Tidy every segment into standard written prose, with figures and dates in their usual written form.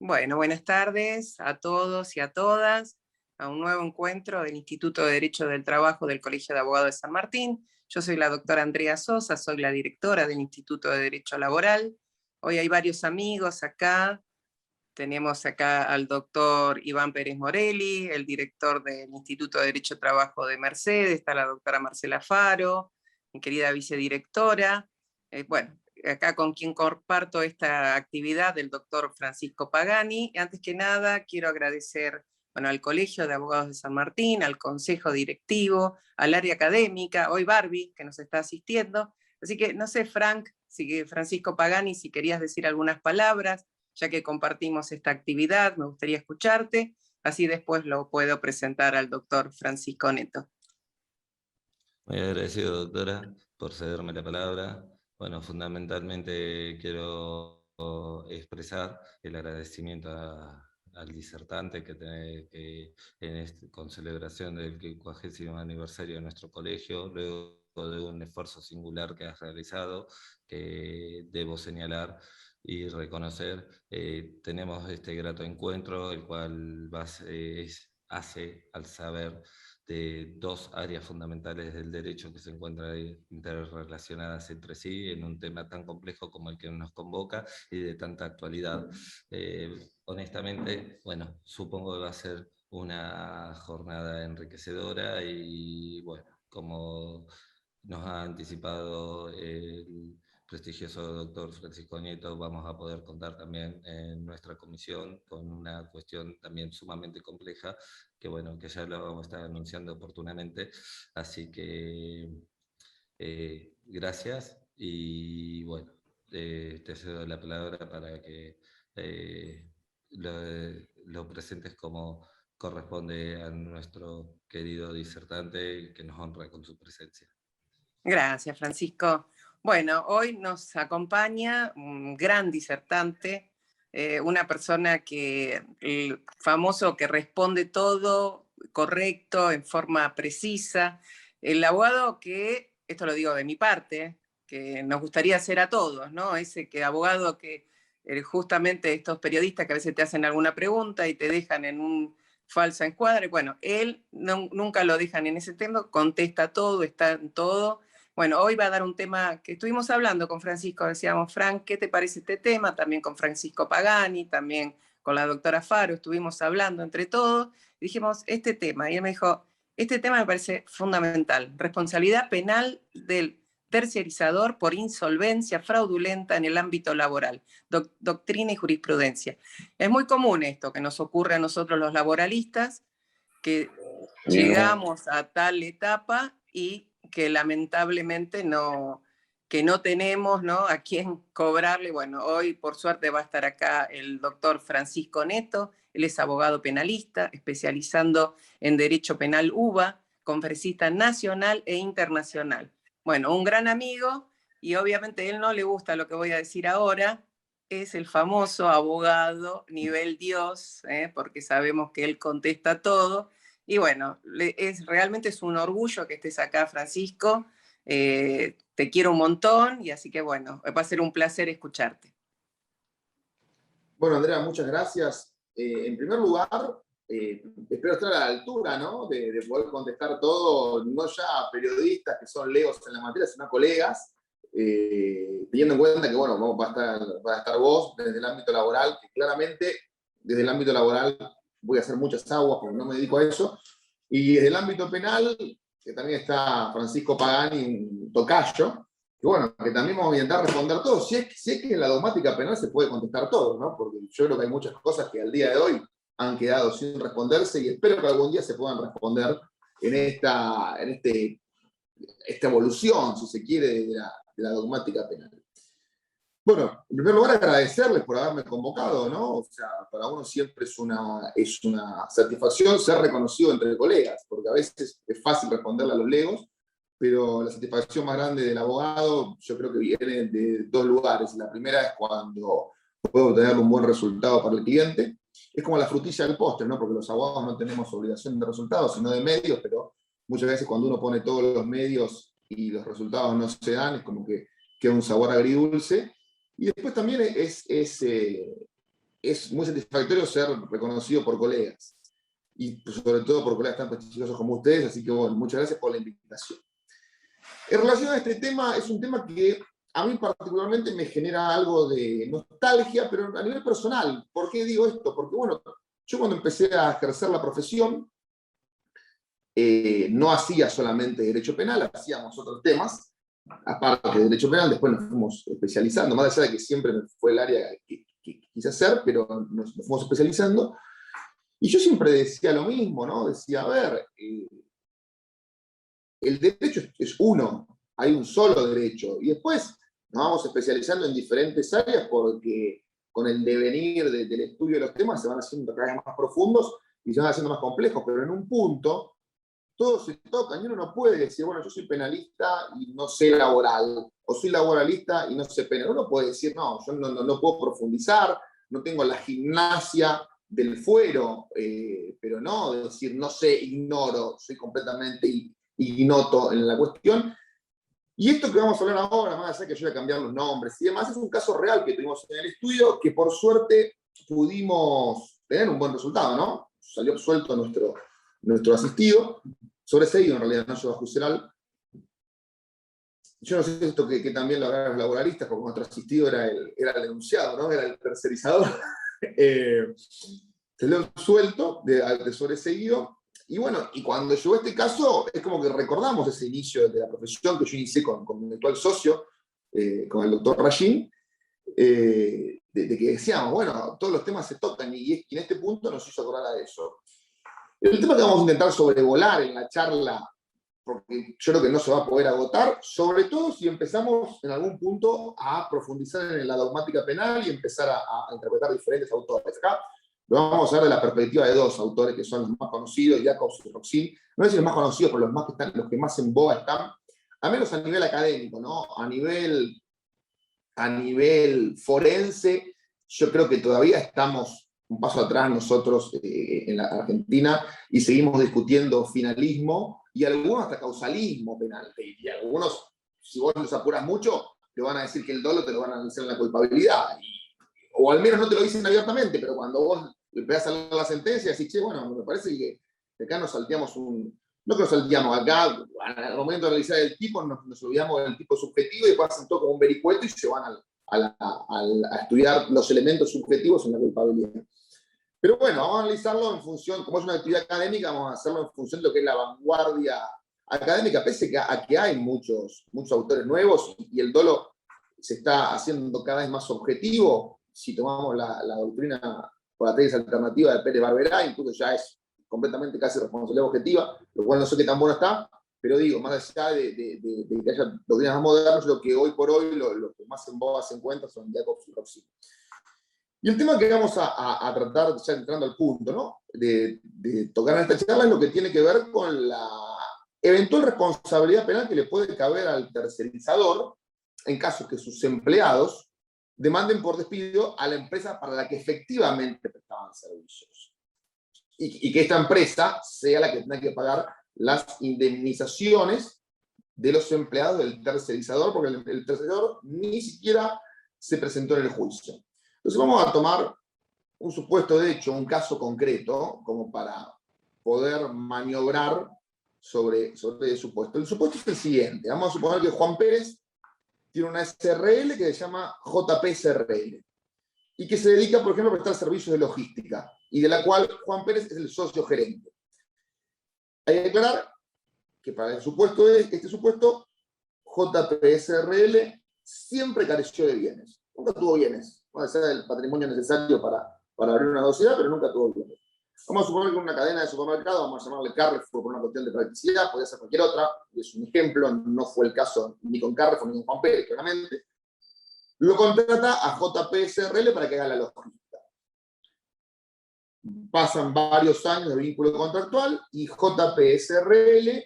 Bueno, buenas tardes a todos y a todas, a un nuevo encuentro del Instituto de Derecho del Trabajo del Colegio de Abogados de San Martín. Yo soy la doctora Andrea Sosa, soy la directora del Instituto de Derecho Laboral. Hoy hay varios amigos acá. Tenemos acá al doctor Iván Pérez Morelli, el director del Instituto de Derecho del Trabajo de Mercedes, está la doctora Marcela Faro, mi querida vicedirectora. Bueno, acá con quien comparto esta actividad del doctor Francisco Pagani. Antes que nada, quiero agradecer al Colegio de Abogados de San Martín, al Consejo Directivo, al área académica, hoy Barbie, que nos está asistiendo. Así que no sé, Francisco Pagani, si querías decir algunas palabras, ya que compartimos esta actividad, me gustaría escucharte, así después lo puedo presentar al doctor Francisco Neto. Muy agradecido, doctora, por cederme la palabra. Bueno, fundamentalmente quiero expresar el agradecimiento al disertante con celebración del 50º aniversario de nuestro colegio, luego de un esfuerzo singular que has realizado, que debo señalar y reconocer. Tenemos este grato encuentro, el cual hace al saber de dos áreas fundamentales del derecho que se encuentran interrelacionadas entre sí en un tema tan complejo como el que nos convoca y de tanta actualidad. Honestamente, bueno, supongo que va a ser una jornada enriquecedora y bueno, como nos ha anticipado el prestigioso doctor Francisco Nieto, vamos a poder contar también en nuestra comisión con una cuestión también sumamente compleja, que bueno, que ya lo vamos a estar anunciando oportunamente. Así que gracias y bueno, te cedo la palabra para que lo, lo presentes como corresponde a nuestro querido disertante que nos honra con su presencia. Gracias, Francisco. Bueno, hoy nos acompaña un gran disertante, una persona famoso que responde todo correcto, en forma precisa. El abogado que, esto lo digo de mi parte, que nos gustaría hacer a todos, ¿no? Ese abogado que justamente estos periodistas que a veces te hacen alguna pregunta y te dejan en un falso encuadre, bueno, él nunca lo dejan en ese tema, contesta todo, está en todo. Bueno, hoy va a dar un tema que estuvimos hablando con Francisco, decíamos, Frank, ¿qué te parece este tema? También con Francisco Pagani, también con la doctora Faro, estuvimos hablando entre todos, y dijimos, este tema, y él me dijo, este tema me parece fundamental, responsabilidad penal del terciarizador por insolvencia fraudulenta en el ámbito laboral, doctrina y jurisprudencia. Es muy común esto que nos ocurre a nosotros los laboralistas, que llegamos a tal etapa y que lamentablemente que no tenemos, ¿no?, a quién cobrarle. Bueno, hoy por suerte va a estar acá el doctor Francisco Neto, él es abogado penalista, especializando en Derecho Penal UBA, conferencista nacional e internacional. Bueno, un gran amigo, y obviamente a él no le gusta lo que voy a decir ahora, es el famoso abogado nivel Dios, porque sabemos que él contesta todo. Y bueno, realmente es un orgullo que estés acá, Francisco. Te quiero un montón y así que bueno, va a ser un placer escucharte. Bueno, Andrea, muchas gracias. En primer lugar, espero estar a la altura, ¿no?, de poder contestar todo, no ya a periodistas que son leos en la materia, sino a colegas, teniendo en cuenta que, bueno, va a estar vos desde el ámbito laboral, que claramente desde el ámbito laboral voy a hacer muchas aguas porque no me dedico a eso, y desde el ámbito penal, que también está Francisco Pagani, un tocayo, que bueno, que también vamos a intentar responder todo, si es que en la dogmática penal se puede contestar todo, ¿no? Porque yo creo que hay muchas cosas que al día de hoy han quedado sin responderse y espero que algún día se puedan responder en esta evolución, si se quiere, de la dogmática penal. Bueno, en primer lugar agradecerles por haberme convocado, ¿no? O sea, para uno siempre es una satisfacción ser reconocido entre colegas, porque a veces es fácil responderle a los legos, pero la satisfacción más grande del abogado yo creo que viene de dos lugares. La primera es cuando puedo obtener un buen resultado para el cliente. Es como la frutilla del postre, ¿no? Porque los abogados no tenemos obligación de resultados, sino de medios, pero muchas veces cuando uno pone todos los medios y los resultados no se dan, es como que queda un sabor agridulce. Y después también es muy satisfactorio ser reconocido por colegas, y sobre todo por colegas tan prestigiosos como ustedes, así que bueno, muchas gracias por la invitación. En relación a este tema, es un tema que a mí particularmente me genera algo de nostalgia, pero a nivel personal. ¿Por qué digo esto? Porque bueno, yo cuando empecé a ejercer la profesión, no hacía solamente derecho penal, hacíamos otros temas, aparte de derecho penal, después nos fuimos especializando, más allá de que siempre fue el área que quise hacer, pero nos fuimos especializando. Y yo siempre decía lo mismo, ¿no? Decía, a ver, el derecho es uno, hay un solo derecho, y después nos vamos especializando en diferentes áreas porque con el devenir del estudio de los temas se van haciendo cada vez más profundos y se van haciendo más complejos, pero en un punto todos se tocan y uno no puede decir, bueno, yo soy penalista y no sé laboral, o soy laboralista y no sé penal. Uno puede decir, no, yo no puedo profundizar, no tengo la gimnasia del fuero, pero no decir, no sé, ignoro, soy completamente ignoto en la cuestión. Y esto que vamos a hablar ahora, más allá que yo voy a cambiar los nombres y demás, es un caso real que tuvimos en el estudio que por suerte pudimos tener un buen resultado, ¿no? Salió absuelto nuestro asistido, sobreseído en realidad, no lleva juiceral. Yo no sé esto que también lo hagan los laboralistas, porque nuestro asistido era el denunciado, ¿no? Era el tercerizador. Salió absuelto de sobreseído. Y bueno, y cuando llegó este caso, es como que recordamos ese inicio de la profesión que yo inicié con mi actual socio, con el doctor Rajin, de que decíamos, bueno, todos los temas se tocan, y en este punto nos hizo acordar a eso. El tema que vamos a intentar sobrevolar en la charla, porque yo creo que no se va a poder agotar, sobre todo si empezamos en algún punto a profundizar en la dogmática penal y empezar a interpretar diferentes autores. Acá lo vamos a ver de la perspectiva de dos autores que son los más conocidos, Jacobs y Roxin. No es los más conocidos, pero los que más en boga están, al menos a nivel académico, ¿no? A nivel forense, yo creo que todavía estamos un paso atrás nosotros en la Argentina y seguimos discutiendo finalismo y algunos hasta causalismo penal. Y algunos, si vos los apuras mucho, te van a decir que el dolo te lo van a analizar en la culpabilidad. O al menos no te lo dicen abiertamente, pero cuando vos empezás a leer la sentencia, decís, che, bueno, me parece que acá nos salteamos no que nos salteamos, acá al momento de analizar el tipo nos olvidamos del tipo subjetivo y después hacen todo como un vericueto y se van a estudiar los elementos subjetivos en la culpabilidad. Pero bueno, vamos a analizarlo en función, como es una actividad académica, vamos a hacerlo en función de lo que es la vanguardia académica, pese a que hay muchos autores nuevos y el dolo se está haciendo cada vez más objetivo. Si tomamos la doctrina por la tesis alternativa de Pérez Barberá, incluso ya es completamente casi responsabilidad objetiva, lo cual no sé qué tan bueno está, pero digo, más allá de que haya doctrinas más modernas, lo que hoy por hoy lo que más en boga se encuentra son Jacobs y Roxin. Y el tema que vamos a tratar, ya entrando al punto, ¿no? de tocar en esta charla es lo que tiene que ver con la eventual responsabilidad penal que le puede caber al tercerizador en caso que sus empleados demanden por despido a la empresa para la que efectivamente prestaban servicios. Y que esta empresa sea la que tenga que pagar las indemnizaciones de los empleados del tercerizador, porque el tercerizador ni siquiera se presentó en el juicio. Entonces vamos a tomar un supuesto de hecho, un caso concreto, como para poder maniobrar sobre el supuesto. El supuesto es el siguiente. Vamos a suponer que Juan Pérez tiene una SRL que se llama JP SRL y que se dedica, por ejemplo, a prestar servicios de logística y de la cual Juan Pérez es el socio gerente. Hay que aclarar que para este supuesto, JP SRL siempre careció de bienes. Nunca tuvo bienes. Puede ser el patrimonio necesario para abrir una sociedad, pero nunca tuvo bienes. Vamos a suponer que una cadena de supermercados, vamos a llamarle Carrefour por una cuestión de practicidad, podría ser cualquier otra, es un ejemplo, no fue el caso ni con Carrefour ni con Juan Pérez, claramente. Lo contrata a JP SRL para que haga la logística. Pasan varios años de vínculo contractual y JP SRL,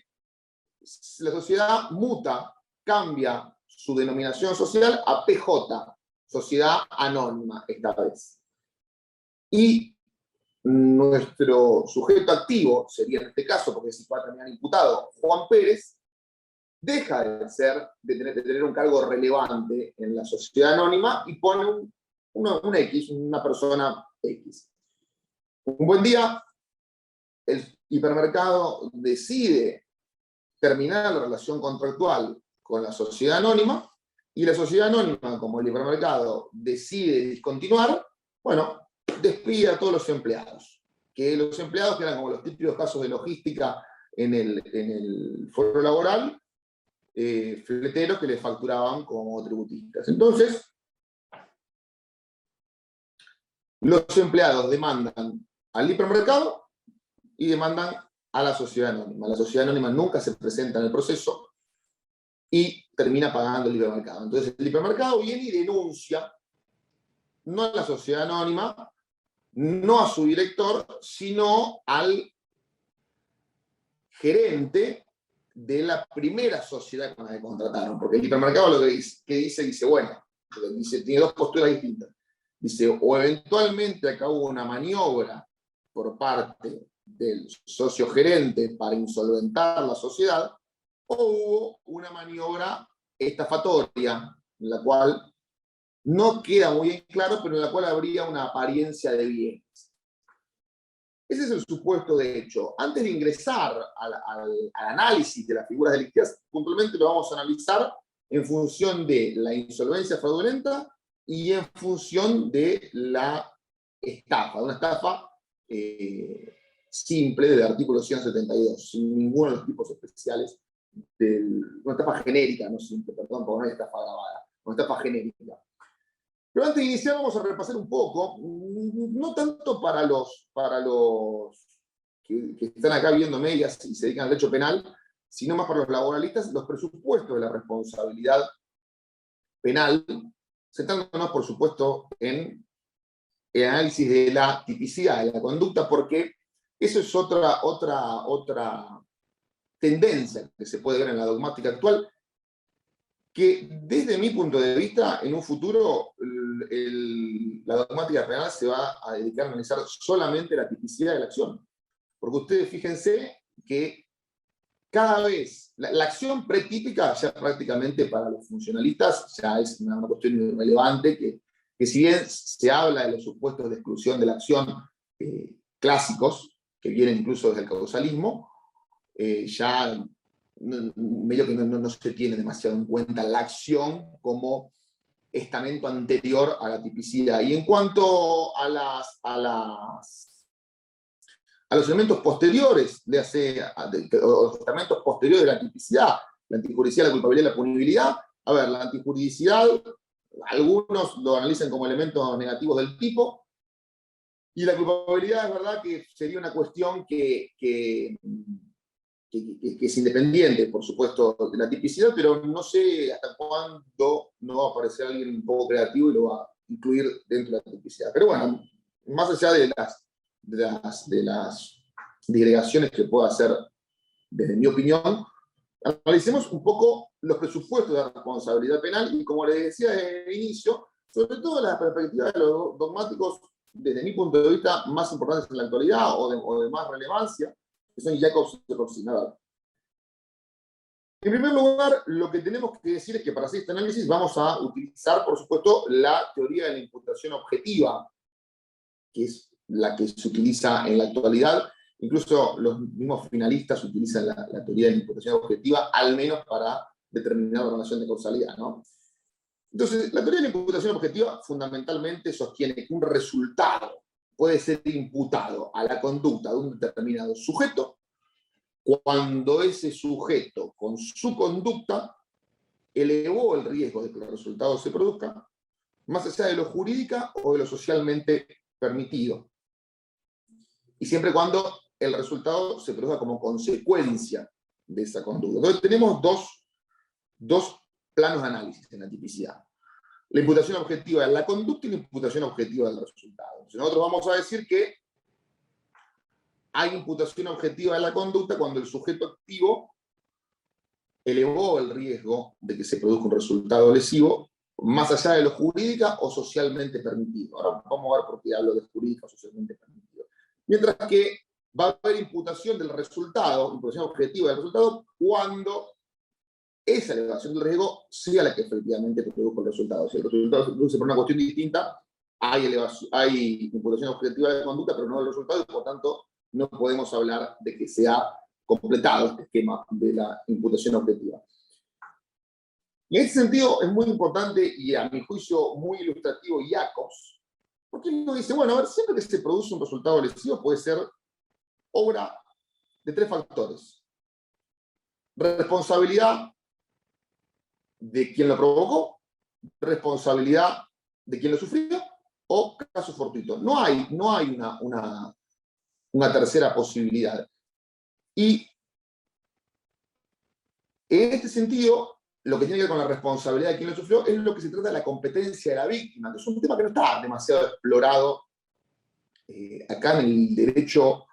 la sociedad muta, cambia su denominación social a PJ, Sociedad Anónima esta vez. Y nuestro sujeto activo, sería en este caso, porque si va a terminar imputado, Juan Pérez, deja de tener un cargo relevante en la sociedad anónima y pone un X, una persona X. Un buen día, el hipermercado decide terminar la relación contractual con la sociedad anónima, y la sociedad anónima, como el hipermercado decide discontinuar, bueno, despide a todos los empleados. Que los empleados, que eran como los típicos casos de logística en el foro laboral, fleteros que les facturaban como tributistas. Entonces, los empleados demandan al hipermercado y demandan a la sociedad anónima. La sociedad anónima nunca se presenta en el proceso y termina pagando el hipermercado. Entonces el hipermercado viene y denuncia no a la sociedad anónima, no a su director, sino al gerente de la primera sociedad con la que contrataron. Porque el hipermercado lo que dice, bueno, tiene dos posturas distintas. Dice, o eventualmente acá hubo una maniobra por parte del socio gerente para insolventar la sociedad, o hubo una maniobra estafatoria, en la cual no queda muy bien claro, pero en la cual habría una apariencia de bienes. Ese es el supuesto de hecho. Antes de ingresar al análisis de las figuras delictivas, puntualmente lo vamos a analizar en función de la insolvencia fraudulenta y en función de la estafa, una estafa simple del artículo 172, sin ninguno de los tipos especiales, una estafa genérica, no simple, perdón, porque no hay estafa grabada, una estafa genérica. Pero antes de iniciar vamos a repasar un poco, no tanto para los que están acá viendo medias y se dedican al derecho penal, sino más para los laboralistas, los presupuestos de la responsabilidad penal, centrándonos, por supuesto, en el análisis de la tipicidad de la conducta, porque eso es otra tendencia que se puede ver en la dogmática actual, que desde mi punto de vista, en un futuro, la dogmática penal se va a dedicar a analizar solamente la tipicidad de la acción. Porque ustedes fíjense que cada vez, la acción pretípica ya prácticamente para los funcionalistas ya es una cuestión irrelevante, que si bien se habla de los supuestos de exclusión de la acción clásicos, que vienen incluso desde el causalismo, ya medio que no se tiene demasiado en cuenta la acción como estamento anterior a la tipicidad. Y en cuanto a los elementos posteriores, los estamentos posteriores de la tipicidad, la antijuridicidad, la culpabilidad y la punibilidad, a ver, la antijuridicidad, algunos lo analizan como elementos negativos del tipo, y la culpabilidad es verdad que sería una cuestión que es independiente, por supuesto, de la tipicidad, pero no sé hasta cuándo no va a aparecer alguien un poco creativo y lo va a incluir dentro de la tipicidad. Pero bueno, más allá de las digregaciones que puedo hacer desde mi opinión, analicemos un poco los presupuestos de la responsabilidad penal y, como les decía desde el inicio, sobre todo la perspectiva de los dogmáticos, desde mi punto de vista, más importantes en la actualidad o de más relevancia, que son Jacobs y Roxinadal. En primer lugar, lo que tenemos que decir es que para hacer este análisis vamos a utilizar, por supuesto, la teoría de la imputación objetiva, que es la que se utiliza en la actualidad. Incluso los mismos finalistas utilizan la teoría de la imputación objetiva, al menos para determinar la relación de causalidad, ¿no? Entonces, la teoría de la imputación objetiva fundamentalmente sostiene que un resultado puede ser imputado a la conducta de un determinado sujeto cuando ese sujeto, con su conducta, elevó el riesgo de que el resultado se produzca, más allá de lo jurídica o de lo socialmente permitido. Y siempre cuando el resultado se produzca como consecuencia de esa conducta. Entonces tenemos dos planos de análisis en la tipicidad. La imputación objetiva de la conducta y la imputación objetiva del resultado. Entonces nosotros vamos a decir que hay imputación objetiva de la conducta cuando el sujeto activo elevó el riesgo de que se produzca un resultado lesivo más allá de lo jurídica o socialmente permitido. Ahora vamos a ver por qué hablo de jurídica o socialmente permitido. Mientras que va a haber imputación del resultado, imputación objetiva del resultado, cuando esa elevación del riesgo sea la que efectivamente produjo el resultado. Si el resultado se produce por una cuestión distinta, hay imputación objetiva de conducta, pero no del resultado, y por tanto no podemos hablar de que se ha completado este esquema de la imputación objetiva. Y en ese sentido es muy importante, y a mi juicio muy ilustrativo, Jacobs, porque uno dice, bueno, a ver, siempre que se produce un resultado lesivo puede ser obra de 3 factores. Responsabilidad de quien lo provocó, responsabilidad de quien lo sufrió, o caso fortuito. No hay una tercera posibilidad. Y en este sentido, lo que tiene que ver con la responsabilidad de quien lo sufrió es lo que se trata de la competencia de la víctima, que es un tema que no está demasiado explorado acá en el derecho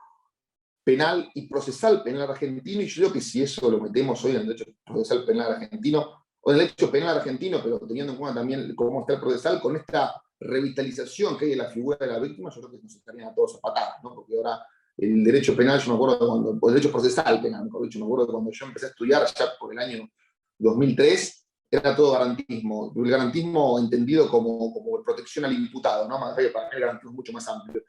penal y procesal penal argentino, y yo creo que si eso lo metemos hoy en el derecho procesal penal argentino, o en el derecho penal argentino, pero teniendo en cuenta también cómo está el procesal, con esta revitalización que hay de la figura de la víctima, yo creo que nos estarían a todos a patadas, ¿no? Porque ahora el derecho penal, yo me acuerdo cuando, o el derecho procesal penal, mejor dicho, me acuerdo de cuando yo empecé a estudiar ya por el año 2003, era todo garantismo, el garantismo entendido como protección al imputado, ¿no? Para mí el garantismo es mucho más amplio.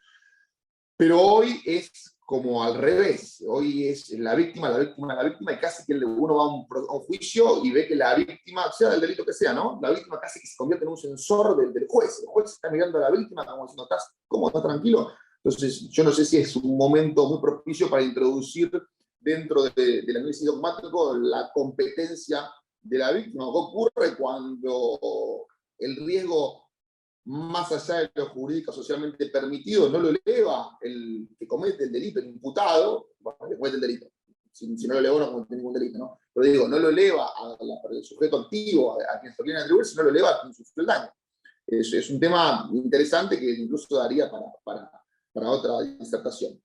Pero hoy es como al revés, hoy es la víctima, y casi que uno va a un juicio y ve que la víctima, sea del delito que sea, ¿no? La víctima casi que se convierte en un sensor del juez. El juez está mirando a la víctima como diciendo, ¿estás cómodo, estás tranquilo? Entonces, yo no sé si es un momento muy propicio para introducir dentro del análisis dogmático la competencia de la víctima. ¿Qué ocurre cuando el riesgo, más allá de lo jurídico socialmente permitido, no lo eleva el que comete el delito, el imputado, bueno, el que comete el delito, si no lo eleva no comete ningún delito, ¿no? Pero digo, no lo eleva al sujeto activo, a quien se viene a atribuir, sino lo eleva a quien sufrió el daño. Es un tema interesante que incluso daría para otra disertación.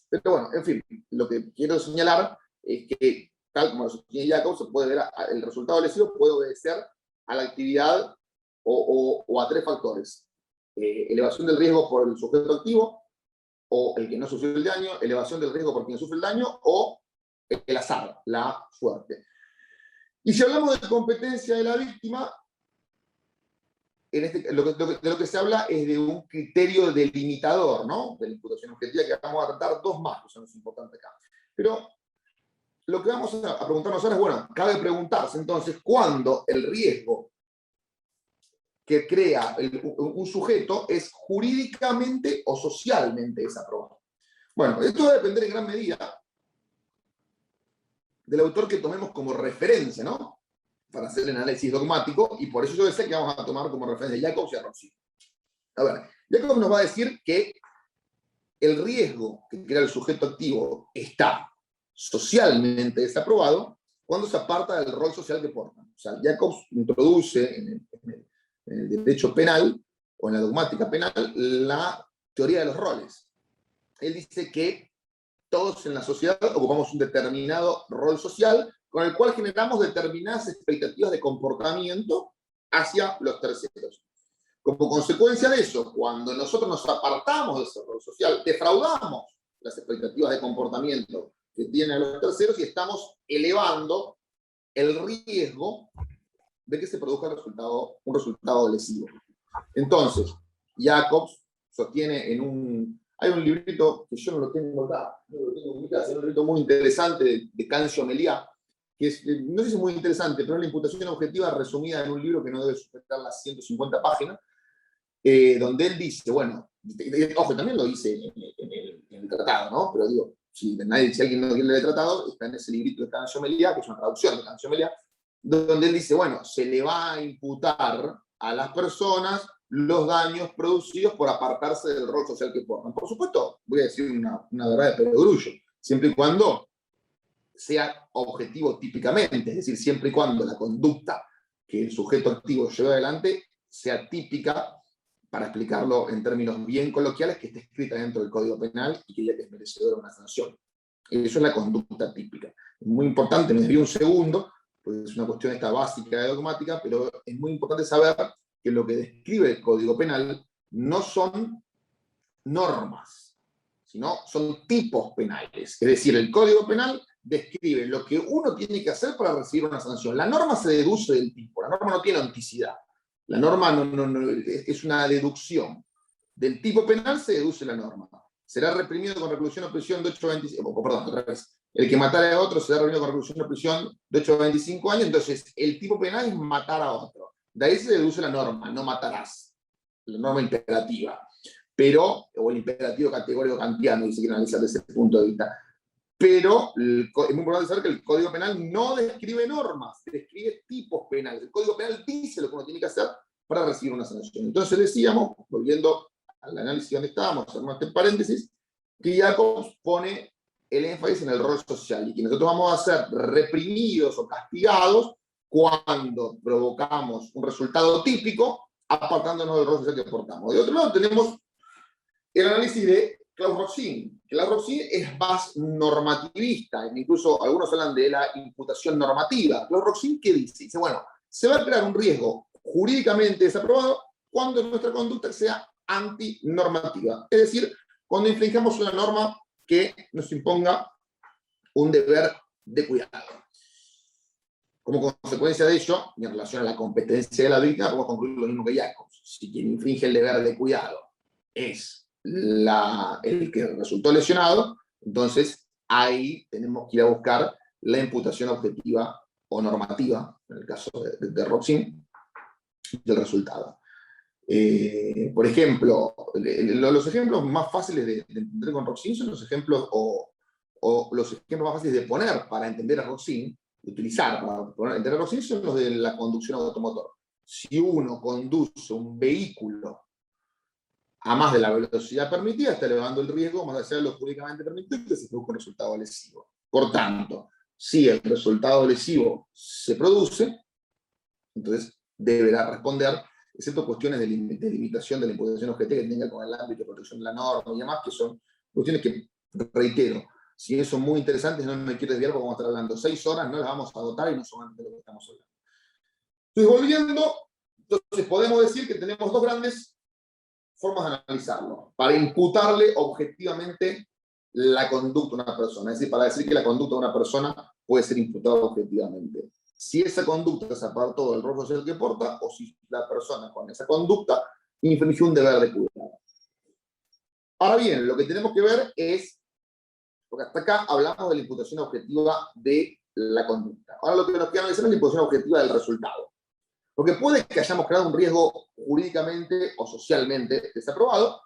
Pero bueno, en fin, lo que quiero señalar es que, tal como lo sostiene Jacobs, se puede ver el resultado lesivo puede obedecer a la actividad o a 3 factores. Elevación del riesgo por el sujeto activo, o el que no sufrió el daño, elevación del riesgo por quien sufre el daño, o el azar, la suerte. Y si hablamos de competencia de la víctima, de lo que se habla es de un criterio delimitador, ¿no? De la imputación objetiva, que vamos a tratar 2 más, que son los importantes acá. Pero lo que vamos a preguntarnos ahora es, bueno, cabe preguntarse entonces, ¿cuándo el riesgo que crea un sujeto es jurídicamente o socialmente desaprobado? Bueno, esto va a depender en gran medida del autor que tomemos como referencia, ¿no? Para hacer el análisis dogmático, y por eso yo decía que vamos a tomar como referencia a Jacobs y a Rossini. A ver, Jacobs nos va a decir que el riesgo que crea el sujeto activo está socialmente desaprobado cuando se aparta del rol social que porta. O sea, Jacobs introduce en el derecho penal, o en la dogmática penal, la teoría de los roles. Él dice que todos en la sociedad ocupamos un determinado rol social con el cual generamos determinadas expectativas de comportamiento hacia los terceros. Como consecuencia de eso, cuando nosotros nos apartamos de ese rol social, defraudamos las expectativas de comportamiento que tienen los terceros y estamos elevando el riesgo de que se produzca un resultado lesivo. Entonces, Jacobs sostiene hay un librito que yo no lo tengo acá, es un librito muy interesante de Cancio Meliá, que no sé si es muy interesante, pero es la imputación objetiva resumida en un libro que no debe superar las 150 páginas, donde él dice, bueno, ojo, también lo dice en el tratado, ¿no? Pero digo, si alguien no quiere leer el tratado, está en ese librito de Cancio Meliá, que es una traducción de Cancio Meliá, donde él dice, bueno, se le va a imputar a las personas los daños producidos por apartarse del rol social que portan. Por supuesto, voy a decir una verdad de perogrullo, siempre y cuando sea objetivo típicamente, es decir, siempre y cuando la conducta que el sujeto activo lleva adelante sea típica, para explicarlo en términos bien coloquiales, que esté escrita dentro del Código Penal y que ya es merecedora de una sanción. Eso es la conducta típica. Es muy importante, me desvío un segundo, pues es una cuestión esta básica de dogmática, pero es muy importante saber que lo que describe el Código Penal no son normas, sino son tipos penales. Es decir, el Código Penal describe lo que uno tiene que hacer para recibir una sanción. La norma se deduce del tipo, la norma no tiene onticidad. La norma no, es una deducción. Del tipo penal se deduce la norma. Será reprimido con reclusión o prisión de 8 a 25, perdón, otra vez. El que matara a otro será reprimido con reclusión o prisión de 8 a 25 años. Entonces, el tipo penal es matar a otro. De ahí se deduce la norma, no matarás. La norma imperativa. Pero, o el imperativo categórico kantiano, y se quiere analizar desde ese punto de vista. Pero es muy importante saber que el Código Penal no describe normas, describe tipos penales. El Código Penal dice lo que uno tiene que hacer para recibir una sanción. Entonces decíamos, volviendo al análisis donde estábamos, hacemos este paréntesis, que Jacobs pone el énfasis en el rol social y que nosotros vamos a ser reprimidos o castigados cuando provocamos un resultado típico apartándonos del rol social que portamos. De otro lado tenemos el análisis de Claude-Roxin. Claude-Roxin es más normativista, incluso algunos hablan de la imputación normativa. Claude-Roxin, ¿qué dice? Dice, bueno, se va a crear un riesgo jurídicamente desaprobado cuando nuestra conducta sea antinormativa. Es decir, cuando infringamos una norma que nos imponga un deber de cuidado. Como consecuencia de ello, y en relación a la competencia de la víctima, podemos concluir lo mismo que Jacobs. Si quien infringe el deber de cuidado es el que resultó lesionado, entonces ahí tenemos que ir a buscar la imputación objetiva o normativa, en el caso de Roxin, del resultado. Por ejemplo, los ejemplos más fáciles de entender con Roxin son los ejemplos, o los ejemplos más fáciles de poner para entender a Roxin, de utilizar para entender a Roxin, son los de la conducción automotor. Si uno conduce un vehículo a más de la velocidad permitida, está elevando el riesgo más allá de lo jurídicamente permitido que se produzca un resultado lesivo. Por tanto, si el resultado lesivo se produce, entonces deberá responder, excepto cuestiones de limitación de la imputación objetiva que tenga con el ámbito de protección de la norma y demás, que son cuestiones que, reitero, si bien son muy interesantes, no me quiero desviar porque vamos a estar hablando 6 horas, no las vamos a agotar y no solamente de lo que estamos hablando. Entonces, volviendo, entonces podemos decir que tenemos dos grandes formas de analizarlo, para imputarle objetivamente la conducta a una persona, es decir, para decir que la conducta de una persona puede ser imputada objetivamente. Si esa conducta se apartó del rol social que porta, o si la persona con esa conducta infringió un deber de cuidado. Ahora bien, lo que tenemos que ver es, porque hasta acá hablamos de la imputación objetiva de la conducta. Ahora lo que nos queda analizar es la imputación objetiva del resultado. Porque puede que hayamos creado un riesgo jurídicamente o socialmente desaprobado,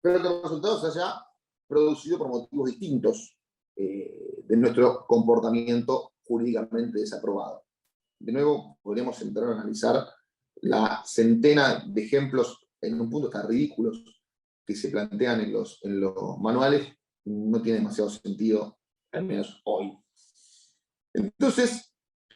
pero que el resultado se haya producido por motivos distintos de nuestro comportamiento jurídicamente desaprobado. De nuevo, podríamos entrar a analizar la centena de ejemplos, en un punto hasta ridículos, que se plantean en los manuales. No tiene demasiado sentido, al menos hoy. Entonces,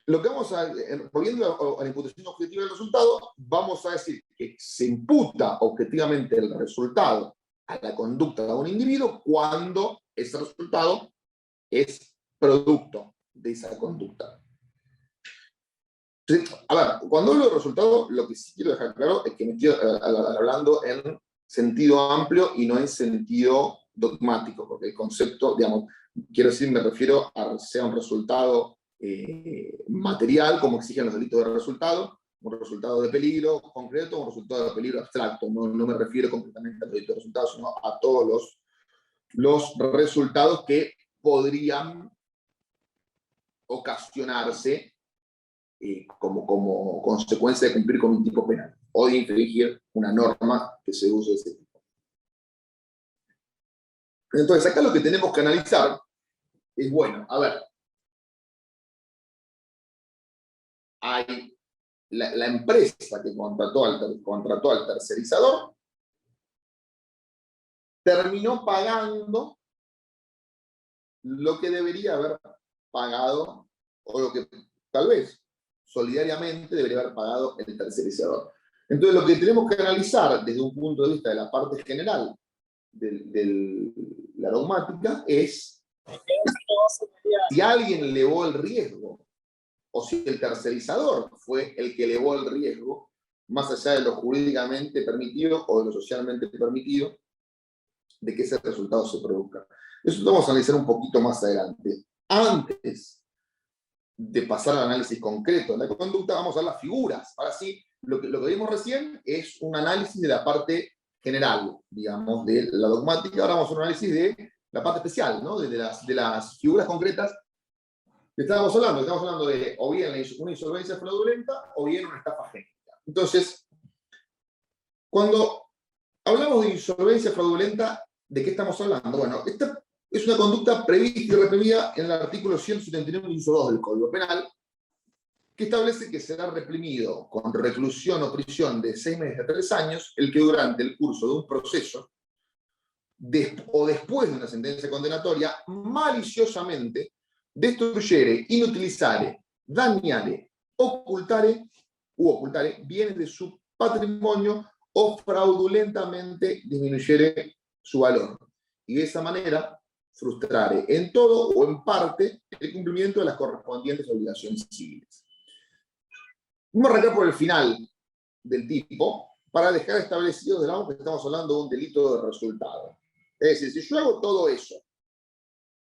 lo que vamos a, volviendo a la imputación objetiva del resultado, vamos a decir que se imputa objetivamente el resultado a la conducta de un individuo cuando ese resultado es producto de esa conducta. Entonces, a ver, cuando hablo de resultado, lo que sí quiero dejar claro es que me estoy hablando en sentido amplio y no en sentido dogmático, porque el concepto, digamos, quiero decir, me refiero a sea un resultado material, como exigen los delitos de resultado, un resultado de peligro concreto, un resultado de peligro abstracto. No me refiero completamente al delito de resultado, sino a todos los resultados que podrían ocasionarse como consecuencia de cumplir con un tipo penal o de infringir una norma que se use de ese tipo. Entonces, acá lo que tenemos que analizar es, bueno, a ver, hay la empresa que contrató al tercerizador terminó pagando lo que debería haber pagado, o lo que tal vez solidariamente debería haber pagado el tercerizador. Entonces, lo que tenemos que analizar desde un punto de vista de la parte general de la dogmática es si alguien elevó el riesgo o si el tercerizador fue el que elevó el riesgo más allá de lo jurídicamente permitido o de lo socialmente permitido de que ese resultado se produzca. Eso lo vamos a analizar un poquito más adelante. Antes de pasar al análisis concreto de la conducta, vamos a ver las figuras. Ahora sí, lo que vimos recién es un análisis de la parte general, digamos, de la dogmática. Ahora vamos a hacer un análisis de la parte especial, ¿no? De las figuras concretas que estábamos hablando. Estamos hablando de o bien una insolvencia fraudulenta o bien una estafa génica. Entonces, cuando hablamos de insolvencia fraudulenta, ¿de qué estamos hablando? Bueno, esta es una conducta prevista y reprimida en el artículo 179, inciso 2 del Código Penal, que establece que será reprimido con reclusión o prisión de 6 meses a 3 años el que durante el curso de un proceso o después de una sentencia condenatoria maliciosamente destruyere, inutilizare, dañare, ocultare bienes de su patrimonio o fraudulentamente disminuyere su valor. Y de esa manera frustrare en todo o en parte el cumplimiento de las correspondientes obligaciones civiles. Vamos a arrancar por el final del tipo para dejar establecido de lado que estamos hablando de un delito de resultado. Es decir, si yo hago todo eso,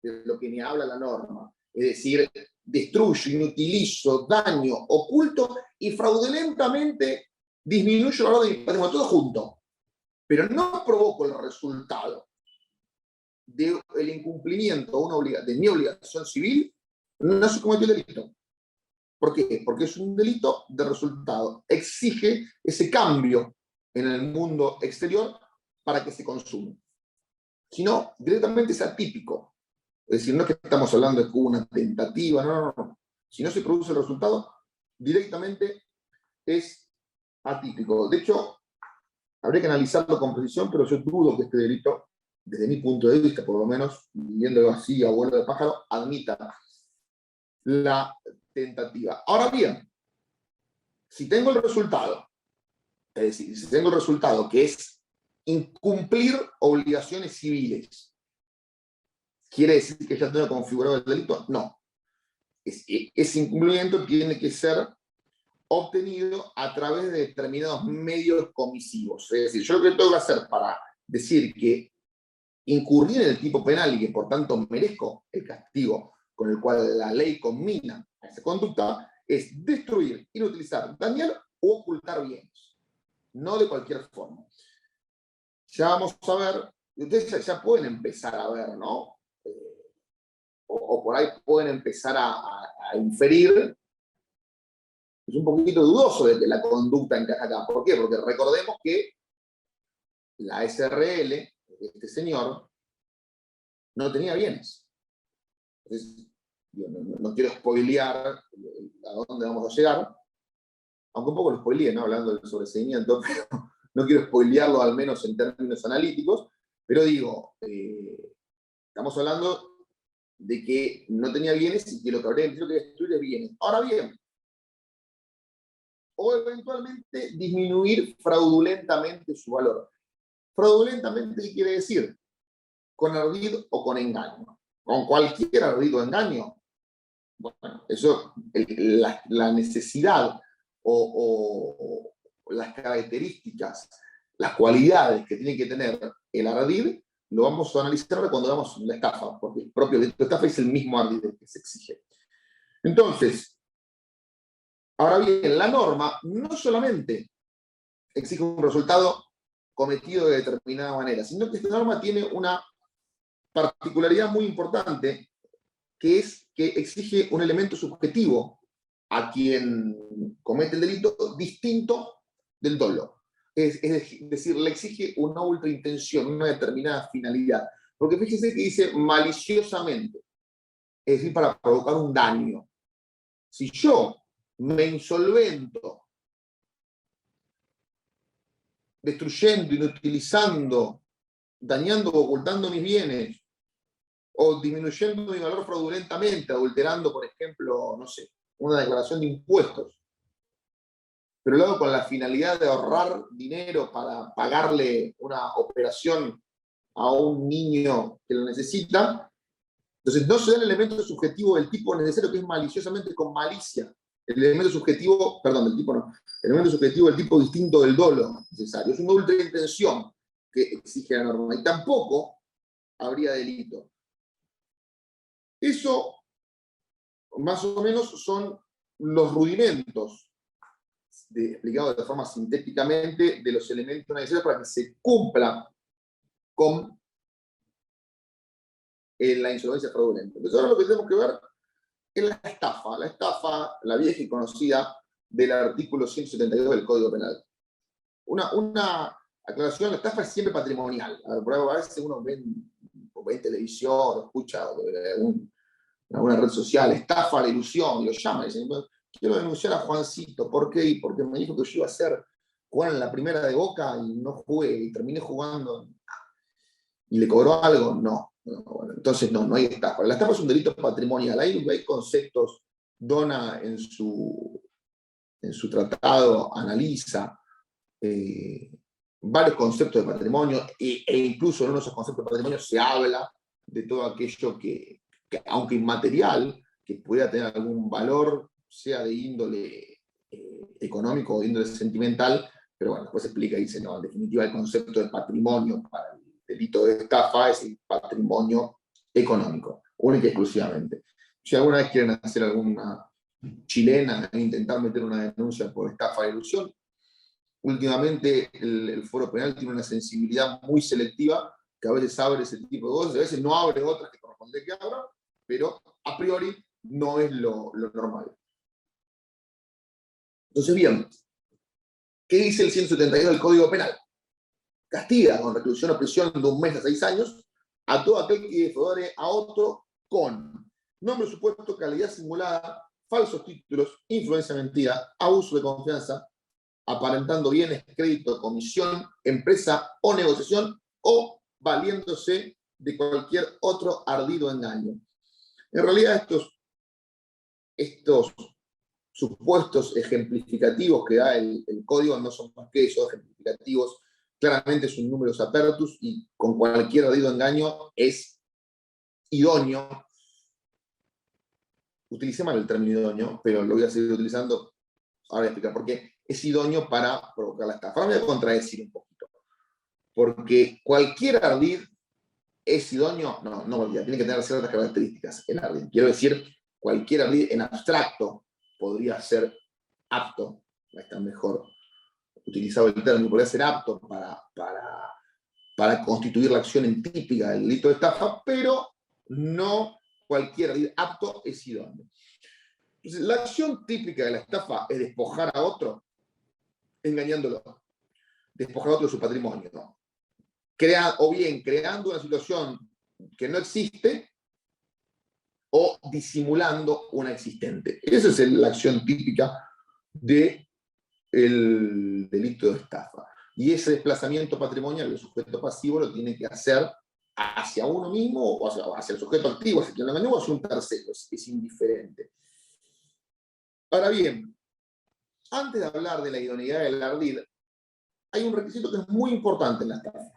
de lo que ni habla la norma, es decir, destruyo, inutilizo, daño, oculto y fraudulentamente disminuyo el valor de mi patrimonio, todo junto, pero no provoco el resultado del incumplimiento de mi obligación civil, no se cometió el delito. ¿Por qué? Porque es un delito de resultado. Exige ese cambio en el mundo exterior para que se consuma. Si no, directamente es atípico. Es decir, no es que estamos hablando de una tentativa, no. Si no se produce el resultado, directamente es atípico. De hecho, habría que analizarlo con precisión, pero yo dudo que este delito, desde mi punto de vista, por lo menos, viéndolo así a vuelo de pájaro, admita la tentativa. Ahora bien, si tengo el resultado, es decir, si tengo el resultado que es incumplir obligaciones civiles, ¿quiere decir que ya tengo configurado el delito? No. Ese incumplimiento tiene que ser obtenido a través de determinados medios comisivos. Es decir, yo lo que tengo que hacer para decir que incurrí en el tipo penal y que por tanto merezco el castigo con el cual la ley conmina a esa conducta es destruir, inutilizar, dañar o ocultar bienes. No de cualquier forma. Ya vamos a ver, ustedes ya pueden empezar a ver, ¿no? O por ahí pueden empezar a inferir. Es un poquito dudoso de que la conducta encaja acá. ¿Por qué? Porque recordemos que la SRL, este señor, no tenía bienes. Entonces, no quiero spoilear a dónde vamos a llegar, aunque un poco lo spoileé, ¿no? Hablando del sobreseimiento, pero no quiero spoilearlo al menos en términos analíticos, pero digo, estamos hablando de que no tenía bienes y que lo que habría que destruir es bienes. Ahora bien, o eventualmente disminuir fraudulentamente su valor. Fraudulentamente, ¿qué quiere decir? Con ardid o con engaño. Con cualquier ardid o engaño. Bueno, eso, la necesidad o las características, las cualidades que tiene que tener el ardid, lo vamos a analizar cuando damos la estafa, porque el propio delito de estafa es el mismo ardid que se exige. Entonces, ahora bien, la norma no solamente exige un resultado cometido de determinada manera, sino que esta norma tiene una particularidad muy importante, que es que exige un elemento subjetivo a quien comete el delito distinto del dolo. Es decir, le exige una ultraintención, una determinada finalidad. Porque fíjese que dice maliciosamente, es decir, para provocar un daño. Si yo me insolvento destruyendo, inutilizando, dañando o ocultando mis bienes, o disminuyendo mi valor fraudulentamente, adulterando, por ejemplo, no sé, una declaración de impuestos, pero lo hago con la finalidad de ahorrar dinero para pagarle una operación a un niño que lo necesita, entonces no se da el elemento subjetivo del tipo necesario, que es maliciosamente con malicia. El elemento subjetivo, perdón, del tipo no, el elemento subjetivo del tipo distinto del dolo necesario. Es una ultraintención que exige la norma, y tampoco habría delito. Eso, más o menos, son los rudimentos explicado de forma sintéticamente, de los elementos necesarios para que se cumpla con la insolvencia fraudulenta. Entonces ahora lo que tenemos que ver es la estafa, la vieja y conocida del artículo 172 del Código Penal. Una aclaración, la estafa es siempre patrimonial. A veces uno ve en televisión, escucha en alguna red social, estafa, la ilusión, y lo llama y dicen, quiero denunciar a Juancito, ¿por qué? Porque me dijo que yo iba a jugar en la primera de Boca y no jugué, y terminé jugando, y le cobró algo, no. Bueno, entonces no hay estafa. La estafa es un delito patrimonial. Hay conceptos, Dona en su tratado analiza varios conceptos de patrimonio, e incluso en uno de esos conceptos de patrimonio se habla de todo aquello que aunque inmaterial, que pueda tener algún valor, sea de índole económico o de índole sentimental, pero bueno, después explica y dice, no, en definitiva el concepto de patrimonio para el delito de estafa es el patrimonio económico, única y exclusivamente. Si alguna vez quieren hacer alguna chilena e intentar meter una denuncia por estafa e ilusión, últimamente el Foro Penal tiene una sensibilidad muy selectiva, que a veces abre ese tipo de cosas, a veces no abre otras que corresponde que abra, pero a priori no es lo normal. Entonces, bien, ¿qué dice el 172 del Código Penal? Castiga con reclusión o prisión de 1 mes a 6 años a todo aquel que defraudare a otro con nombre supuesto, calidad simulada, falsos títulos, influencia mentira, abuso de confianza, aparentando bienes, crédito, comisión, empresa o negociación, o valiéndose de cualquier otro ardido engaño. En realidad estos supuestos ejemplificativos que da el código no son más que eso, ejemplificativos. Claramente es un numerus apertus y con cualquier ardido engaño es idóneo. Utilicé mal el término idóneo, pero lo voy a seguir utilizando. Ahora voy a explicar por qué. Es idóneo para provocar la estafa. Ahora me voy a contradecir un poquito. Porque cualquier ardid es idóneo, no, tiene que tener ciertas características el ardid. Quiero decir, cualquier ardid en abstracto podría ser apto, va a estar mejor utilizado el término, podría ser apto para constituir la acción en típica del delito de estafa, pero no cualquier ardid apto es idóneo. Entonces, la acción típica de la estafa es despojar a otro engañándolo, despojar a otro de su patrimonio, ¿no? O bien creando una situación que no existe o disimulando una existente. Esa es la acción típica del delito de estafa. Y ese desplazamiento patrimonial del sujeto pasivo lo tiene que hacer hacia uno mismo o hacia el sujeto activo, hacia quien lo engañó, o hacia un tercero. Es indiferente. Ahora bien, antes de hablar de la idoneidad del ardid, hay un requisito que es muy importante en la estafa,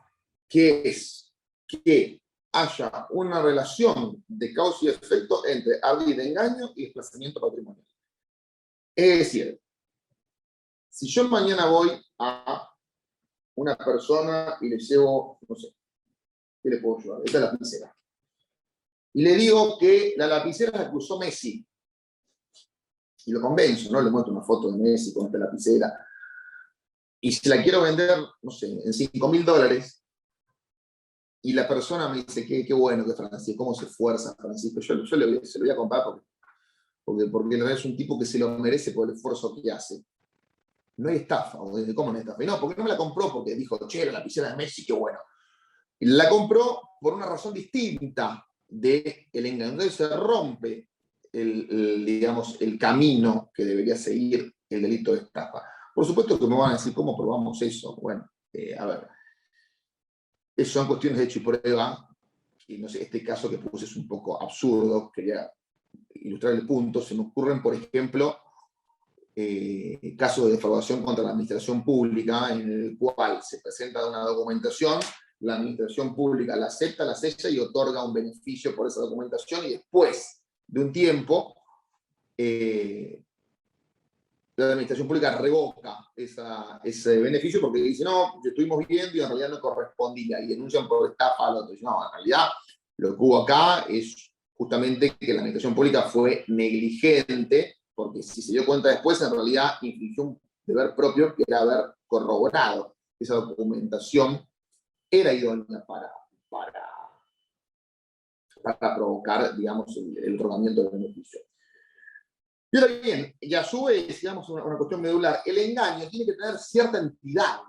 que es que haya una relación de causa y efecto entre ardid de engaño y desplazamiento patrimonial. Es decir, si yo mañana voy a una persona y le llevo, no sé, ¿qué le puedo llevar? Esta es la lapicera. Y le digo que la lapicera la que usó Messi. Y lo convenzo, ¿no? Le muestro una foto de Messi con esta lapicera. Y si la quiero vender, no sé, en $5.000, y la persona me dice, qué bueno que Francisco, cómo se esfuerza Francisco, yo se lo voy a comprar porque en realidad es un tipo que se lo merece por el esfuerzo que hace. No hay estafa, ¿cómo no hay estafa? Y no, porque no me la compró porque dijo, che, la lapicera de Messi, qué bueno. Y la compró por una razón distinta del engaño. Entonces se rompe digamos, el camino que debería seguir el delito de estafa. Por supuesto que me van a decir, ¿cómo probamos eso? Bueno, a ver, eso son cuestiones de hecho y prueba, y no sé, este caso que puse es un poco absurdo, quería ilustrar el punto. Se me ocurren, por ejemplo, casos de defraudación contra la administración pública, en el cual se presenta una documentación, la administración pública la acepta, la sella y otorga un beneficio por esa documentación, y después de un tiempo, la administración pública revoca ese beneficio porque dice, no, estuvimos viendo y en realidad no correspondía, y denuncian por estafa al otro. No, en realidad lo que hubo acá es justamente que la administración pública fue negligente, porque si se dio cuenta después, en realidad infligió un deber propio, que era haber corroborado que esa documentación era idónea para provocar, digamos, el otorgamiento del beneficio. Y ahora bien, y a su vez, digamos, una cuestión medular, el engaño tiene que tener cierta entidad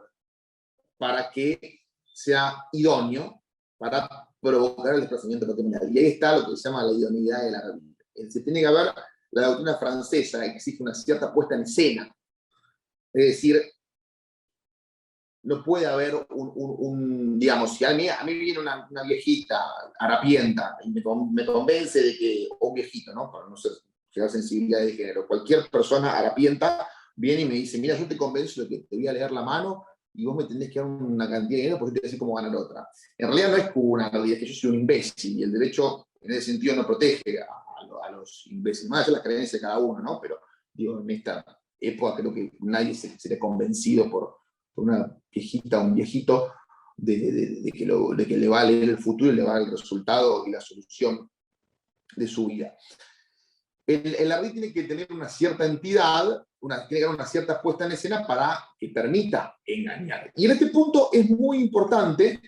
para que sea idóneo para provocar el desplazamiento patrimonial. Y ahí está lo que se llama la idoneidad de la herramienta. Se tiene que haber, la doctrina francesa exige una cierta puesta en escena. Es decir, no puede haber digamos, si a mí viene una viejita harapienta y me convence de que, o un viejito, ¿no? Para no ser llegar a sensibilidad de género, cualquier persona harapienta viene y me dice, mira, yo te convenzo de que te voy a leer la mano y vos me tenés que dar una cantidad de dinero porque te voy a decir cómo ganar otra. En realidad no es una realidad, es que yo soy un imbécil y el derecho en ese sentido no protege a los imbéciles, más allá de las creencias de cada uno, ¿no? Pero digo, en esta época creo que nadie sería convencido por una viejita o un viejito de que le va a leer el futuro y le va a dar el resultado y la solución de su vida. El arbitrio tiene que tener una cierta entidad, tiene que haber una cierta puesta en escena para que permita engañar. Y en este punto es muy importante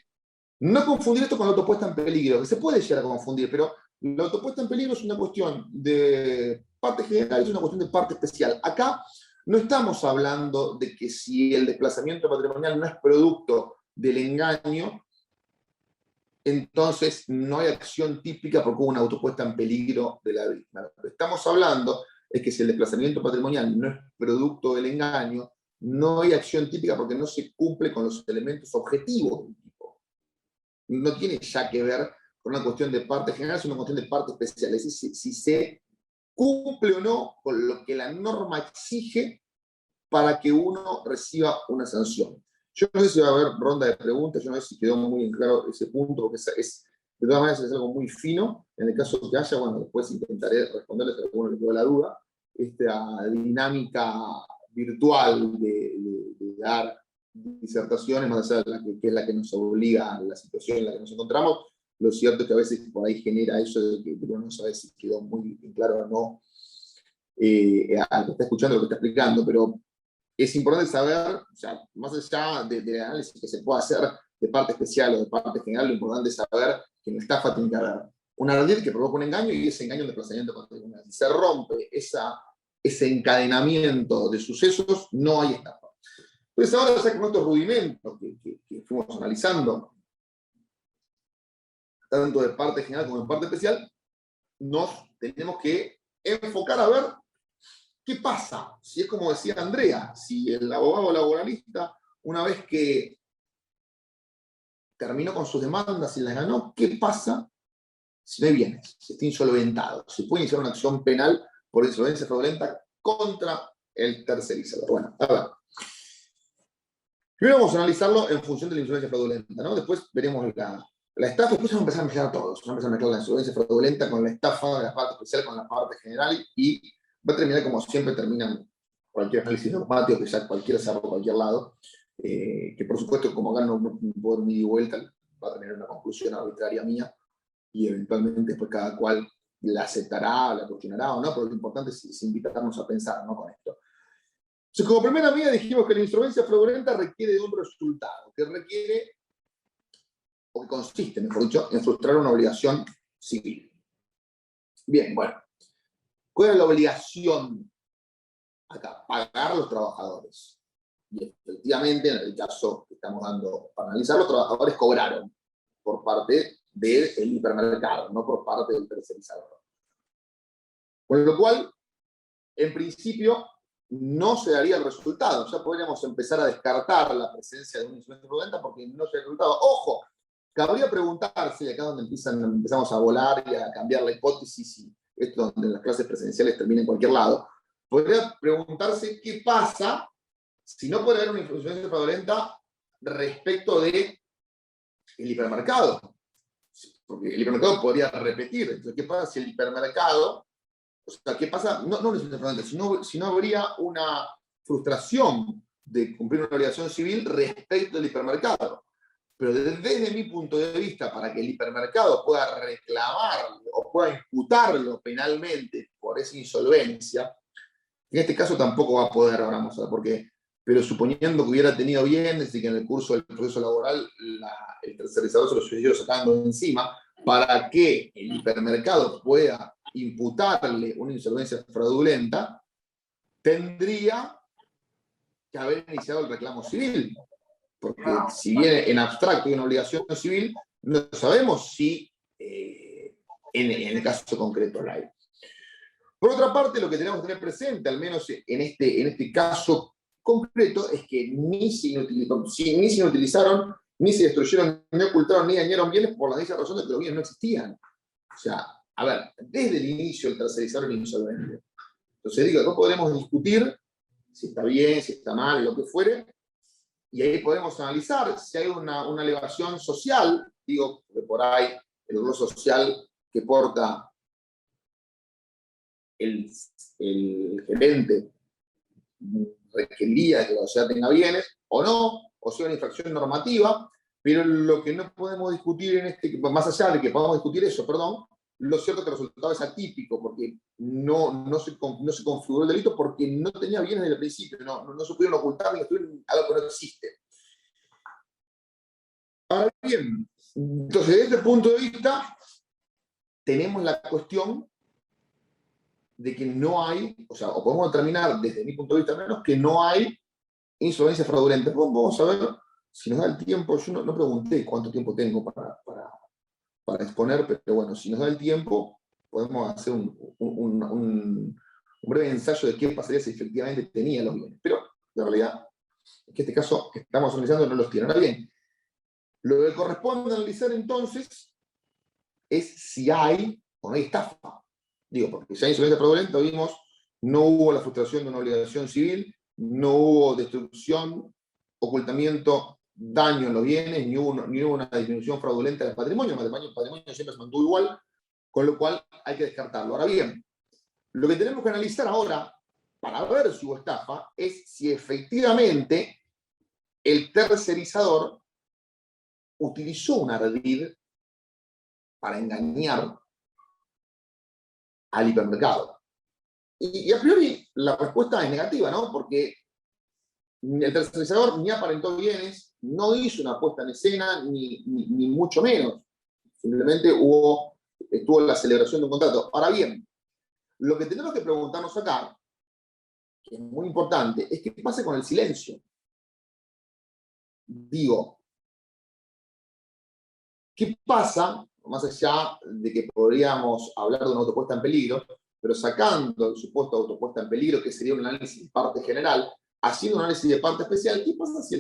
no confundir esto con la autopuesta en peligro, que se puede llegar a confundir, pero la autopuesta en peligro es una cuestión de parte general, es una cuestión de parte especial. Acá no estamos hablando de que si el desplazamiento patrimonial no es producto del engaño, entonces no hay acción típica porque hubo una autopuesta en peligro de la víctima. Lo que estamos hablando es que si el desplazamiento patrimonial no es producto del engaño, no hay acción típica porque no se cumple con los elementos objetivos del tipo. No tiene ya que ver con una cuestión de parte general, es una cuestión de parte especial. Es decir, si se cumple o no con lo que la norma exige para que uno reciba una sanción. Yo no sé si va a haber ronda de preguntas, yo no sé si quedó muy en claro ese punto, porque de todas maneras es algo muy fino. En el caso que haya, bueno, después intentaré responderles a alguno que quedó la duda. Esta dinámica virtual de dar disertaciones, más allá de la que es la que nos obliga a la situación en la que nos encontramos, lo cierto es que a veces por ahí genera eso de que uno no sabe si quedó muy claro o no al que está escuchando lo que está explicando, pero es importante saber, o sea, más allá del análisis que se pueda hacer de parte especial o de parte general, lo importante es saber que en la estafa tiene que haber una realidad que provoca un engaño y ese engaño es un desplazamiento patrimonial. Si se rompe ese encadenamiento de sucesos, no hay estafa. Entonces ahora, ya con estos rudimentos que fuimos analizando, tanto de parte general como de parte especial, nos tenemos que enfocar a ver qué pasa. Si es como decía Andrea, si el abogado laboralista, una vez que terminó con sus demandas y las ganó, ¿qué pasa si no hay bienes? Si está insolventado. Se puede iniciar una acción penal por insolvencia fraudulenta contra el tercerizador. Bueno, a ver. Primero vamos a analizarlo en función de la insolvencia fraudulenta, ¿no? Después veremos la estafa, después vamos a empezar a mezclar todos. Vamos a empezar a mezclar la insolvencia fraudulenta con la estafa, de la parte especial con la parte general, y va a terminar como siempre terminan cualquier análisis dogmático, que ya cualquiera se va por cualquier lado, que por supuesto, como acá no puedo dar ni de vuelta, va a tener una conclusión arbitraria mía, y eventualmente después cada cual la aceptará, la cuestionará o no, pero lo importante es invitarnos a pensar, ¿no?, con esto. Entonces, como primera medida dijimos que la insolvencia fraudulenta requiere de un resultado, que requiere, o que consiste, mejor dicho, en frustrar una obligación civil. Bien, bueno. ¿Cuál es la obligación acá? Pagar a los trabajadores. Y efectivamente, en el caso que estamos dando para analizar, los trabajadores cobraron por parte del hipermercado, no por parte del tercerizador. Con lo cual, en principio, no se daría el resultado. Ya podríamos empezar a descartar la presencia de una insolvencia fraudulenta porque no se da el resultado. ¡Ojo! Cabría preguntarse, acá donde empezamos a volar y a cambiar la hipótesis, y esto donde las clases presenciales terminan en cualquier lado, podría preguntarse qué pasa si no puede haber una insolvencia fraudulenta respecto del hipermercado. Porque el hipermercado podría repetir. Entonces, ¿qué pasa si el hipermercado, o sea, qué pasa? No una insolvencia fraudulenta, sino habría una frustración de cumplir una obligación civil respecto del hipermercado. Pero desde mi punto de vista, para que el hipermercado pueda reclamar o pueda imputarlo penalmente por esa insolvencia, en este caso tampoco va a poder, ahora vamos a ver por qué, pero suponiendo que hubiera tenido bienes y que en el curso del proceso laboral el tercerizador se los hubiera ido sacando encima, para que el hipermercado pueda imputarle una insolvencia fraudulenta, tendría que haber iniciado el reclamo civil. Porque si bien en abstracto hay una obligación civil, no sabemos si en el caso concreto la hay. Por otra parte, lo que tenemos que tener presente, al menos en este caso concreto, es que ni se inutilizaron, ni se destruyeron, ni ocultaron, ni dañaron bienes por la misma razón de que los bienes no existían. O sea, a ver, desde el inicio el tercerizador era insolvente. Entonces digo, no podremos discutir si está bien, si está mal, lo que fuere, y ahí podemos analizar si hay una elevación social, digo, porque por ahí el rol social que porta el gerente requería que la sociedad tenga bienes, o no, o sea una infracción normativa, pero lo que no podemos discutir más allá de que podamos discutir eso, perdón, lo cierto es que el resultado es atípico, porque no se configuró el delito porque no tenía bienes desde el principio, no se pudieron ocultar ni estuvieron algo que no existe. Ahora bien, entonces desde este punto de vista, tenemos la cuestión de que no hay, o podemos determinar desde mi punto de vista al menos, que no hay insolvencia fraudulenta. Vamos a ver si nos da el tiempo. Yo no pregunté cuánto tiempo tengo para exponer, pero bueno, si nos da el tiempo, podemos hacer un breve ensayo de qué pasaría si efectivamente tenía los bienes. Pero la realidad es que este caso que estamos analizando no los tiene. Ahora bien, lo que corresponde analizar entonces es si hay o no hay estafa. Digo, porque si hay insolvencia fraudulenta, vimos, no hubo la frustración de una obligación civil, no hubo destrucción, ocultamiento, daño en los bienes, ni hubo una disminución fraudulenta del patrimonio. El patrimonio siempre se mantuvo igual, con lo cual hay que descartarlo. Ahora bien, lo que tenemos que analizar ahora, para ver si hubo estafa, es si efectivamente el tercerizador utilizó un ardid para engañar al hipermercado. Y a priori la respuesta es negativa, ¿no? Porque el tercerizador ni aparentó bienes, no hizo una puesta en escena, ni mucho menos. Simplemente estuvo la celebración de un contrato. Ahora bien, lo que tenemos que preguntarnos acá, que es muy importante, es qué pasa con el silencio. Digo, ¿qué pasa, más allá de que podríamos hablar de una autopuesta en peligro, pero sacando el supuesto de autopuesta en peligro, que sería un análisis de parte general, haciendo un análisis de parte especial, ¿qué pasa si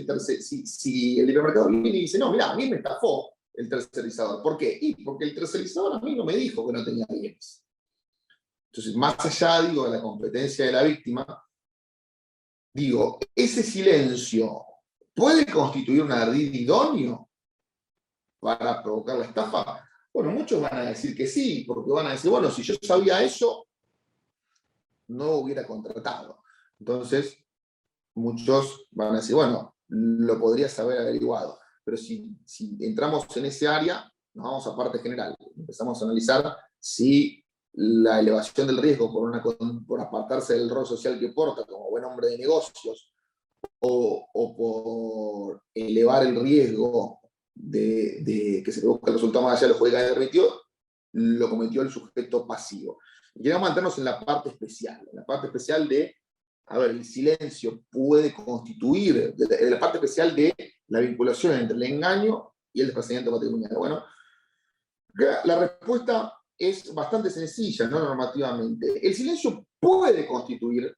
el hipermercado viene y dice, no, mira, a mí me estafó el tercerizador? ¿Por qué? Y porque el tercerizador a mí no me dijo que no tenía bienes. Entonces, más allá, digo, de la competencia de la víctima, digo, ese silencio puede constituir un ardid idóneo para provocar la estafa. Bueno, muchos van a decir que sí, porque van a decir, bueno, si yo sabía eso, no hubiera contratado. Entonces, muchos van a decir, bueno, lo podrías haber averiguado. Pero si entramos en ese área, nos vamos a parte general. Empezamos a analizar si la elevación del riesgo por apartarse del rol social que porta como buen hombre de negocios o por elevar el riesgo de que se produzca el resultado más allá de lo que permitió, lo cometió el sujeto pasivo. Y queremos mantenernos en la parte especial, de, a ver, el silencio puede constituir, de la parte especial de la vinculación entre el engaño y el desplazamiento patrimonial. Bueno, la respuesta es bastante sencilla, no normativamente. El silencio puede constituir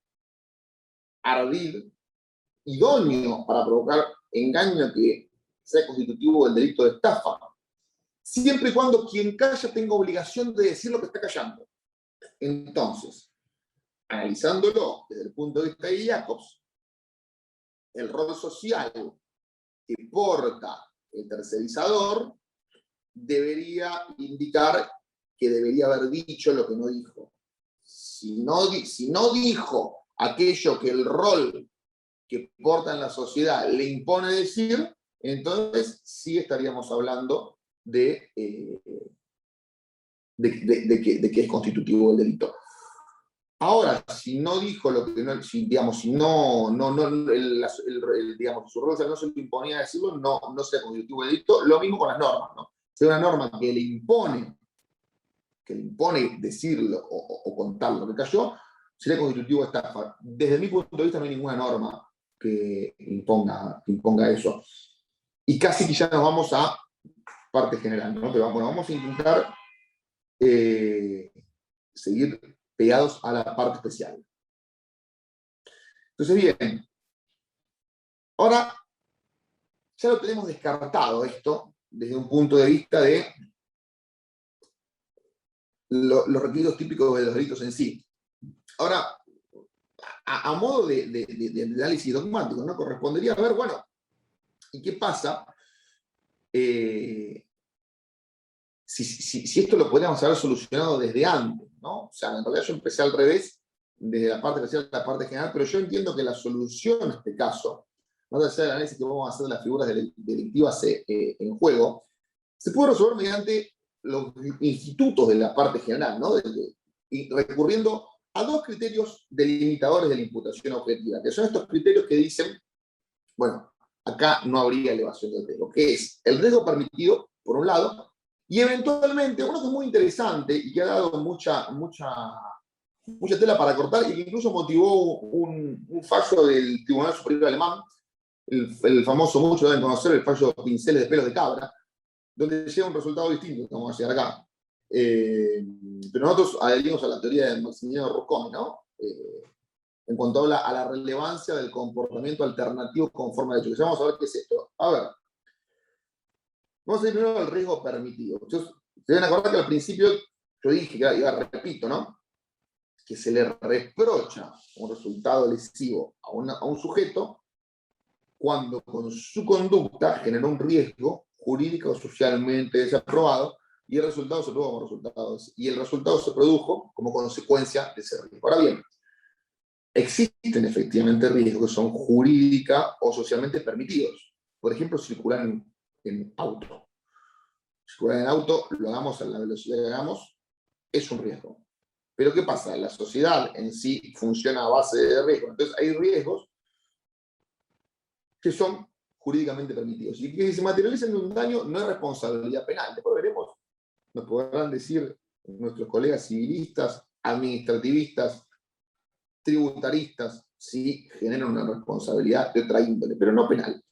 ardid idóneo para provocar engaño que sea constitutivo del delito de estafa, siempre y cuando quien calla tenga obligación de decir lo que está callando. Entonces, analizándolo desde el punto de vista de Jacobs, el rol social que porta el tercerizador debería indicar que debería haber dicho lo que no dijo. Si no dijo aquello que el rol que porta en la sociedad le impone decir, entonces sí estaríamos hablando de que es constitutivo del delito. Ahora, si no dijo lo que no, si, digamos, si no, digamos, su rol no se le imponía decirlo, no sea constitutivo de delito. Lo mismo con las normas, ¿no? Si hay una norma que le impone decirlo o contar lo que cayó, sería constitutivo de estafa. Desde mi punto de vista no hay ninguna norma que imponga eso. Y casi que ya nos vamos a parte general, ¿no? Pero bueno, vamos a intentar seguir pegados a la parte especial. Entonces, bien, ahora ya lo tenemos descartado esto desde un punto de vista de los requisitos típicos de los delitos en sí. Ahora, a modo de análisis dogmático, ¿no? Correspondería a ver, bueno, ¿y qué pasa si esto lo podríamos haber solucionado desde antes, ¿no? O sea, en realidad yo empecé al revés, desde la parte especial a la parte general, pero yo entiendo que la solución en este caso, más allá del análisis que vamos a hacer de las figuras delictivas en juego, se puede resolver mediante los institutos de la parte general, ¿no? Y recurriendo a dos criterios delimitadores de la imputación objetiva, que son estos criterios que dicen, bueno, acá no habría elevación del riesgo, que es el riesgo permitido, por un lado, y eventualmente, uno que es muy interesante y que ha dado mucha tela para cortar y que incluso motivó un fallo del Tribunal Superior Alemán, el famoso, muchos deben conocer, el fallo Pinceles de Pelos de Cabra, donde llega un resultado distinto que vamos a llegar acá. Pero nosotros adherimos a la teoría de Maximiliano Rusconi, ¿no? En cuanto habla a la relevancia del comportamiento alternativo conforme a derecho. Vamos a ver qué es esto. A ver, vamos a ir primero al riesgo permitido. Entonces, se deben acordar que al principio yo dije, que repito, ¿no? Que se le reprocha un resultado lesivo a un sujeto cuando con su conducta generó un riesgo jurídico o socialmente desaprobado y el resultado se produjo como resultado, y el resultado se produjo como consecuencia de ese riesgo. Ahora bien, existen efectivamente riesgos que son jurídica o socialmente permitidos. Por ejemplo, circular en auto. Circular en auto, lo hagamos a la velocidad que hagamos, es un riesgo. Pero ¿qué pasa? La sociedad en sí funciona a base de riesgos. Entonces hay riesgos que son jurídicamente permitidos. Y que si se materializan en un daño no es responsabilidad penal. Después veremos, nos podrán decir nuestros colegas civilistas, administrativistas, tributaristas, si generan una responsabilidad de otra índole, pero no penal.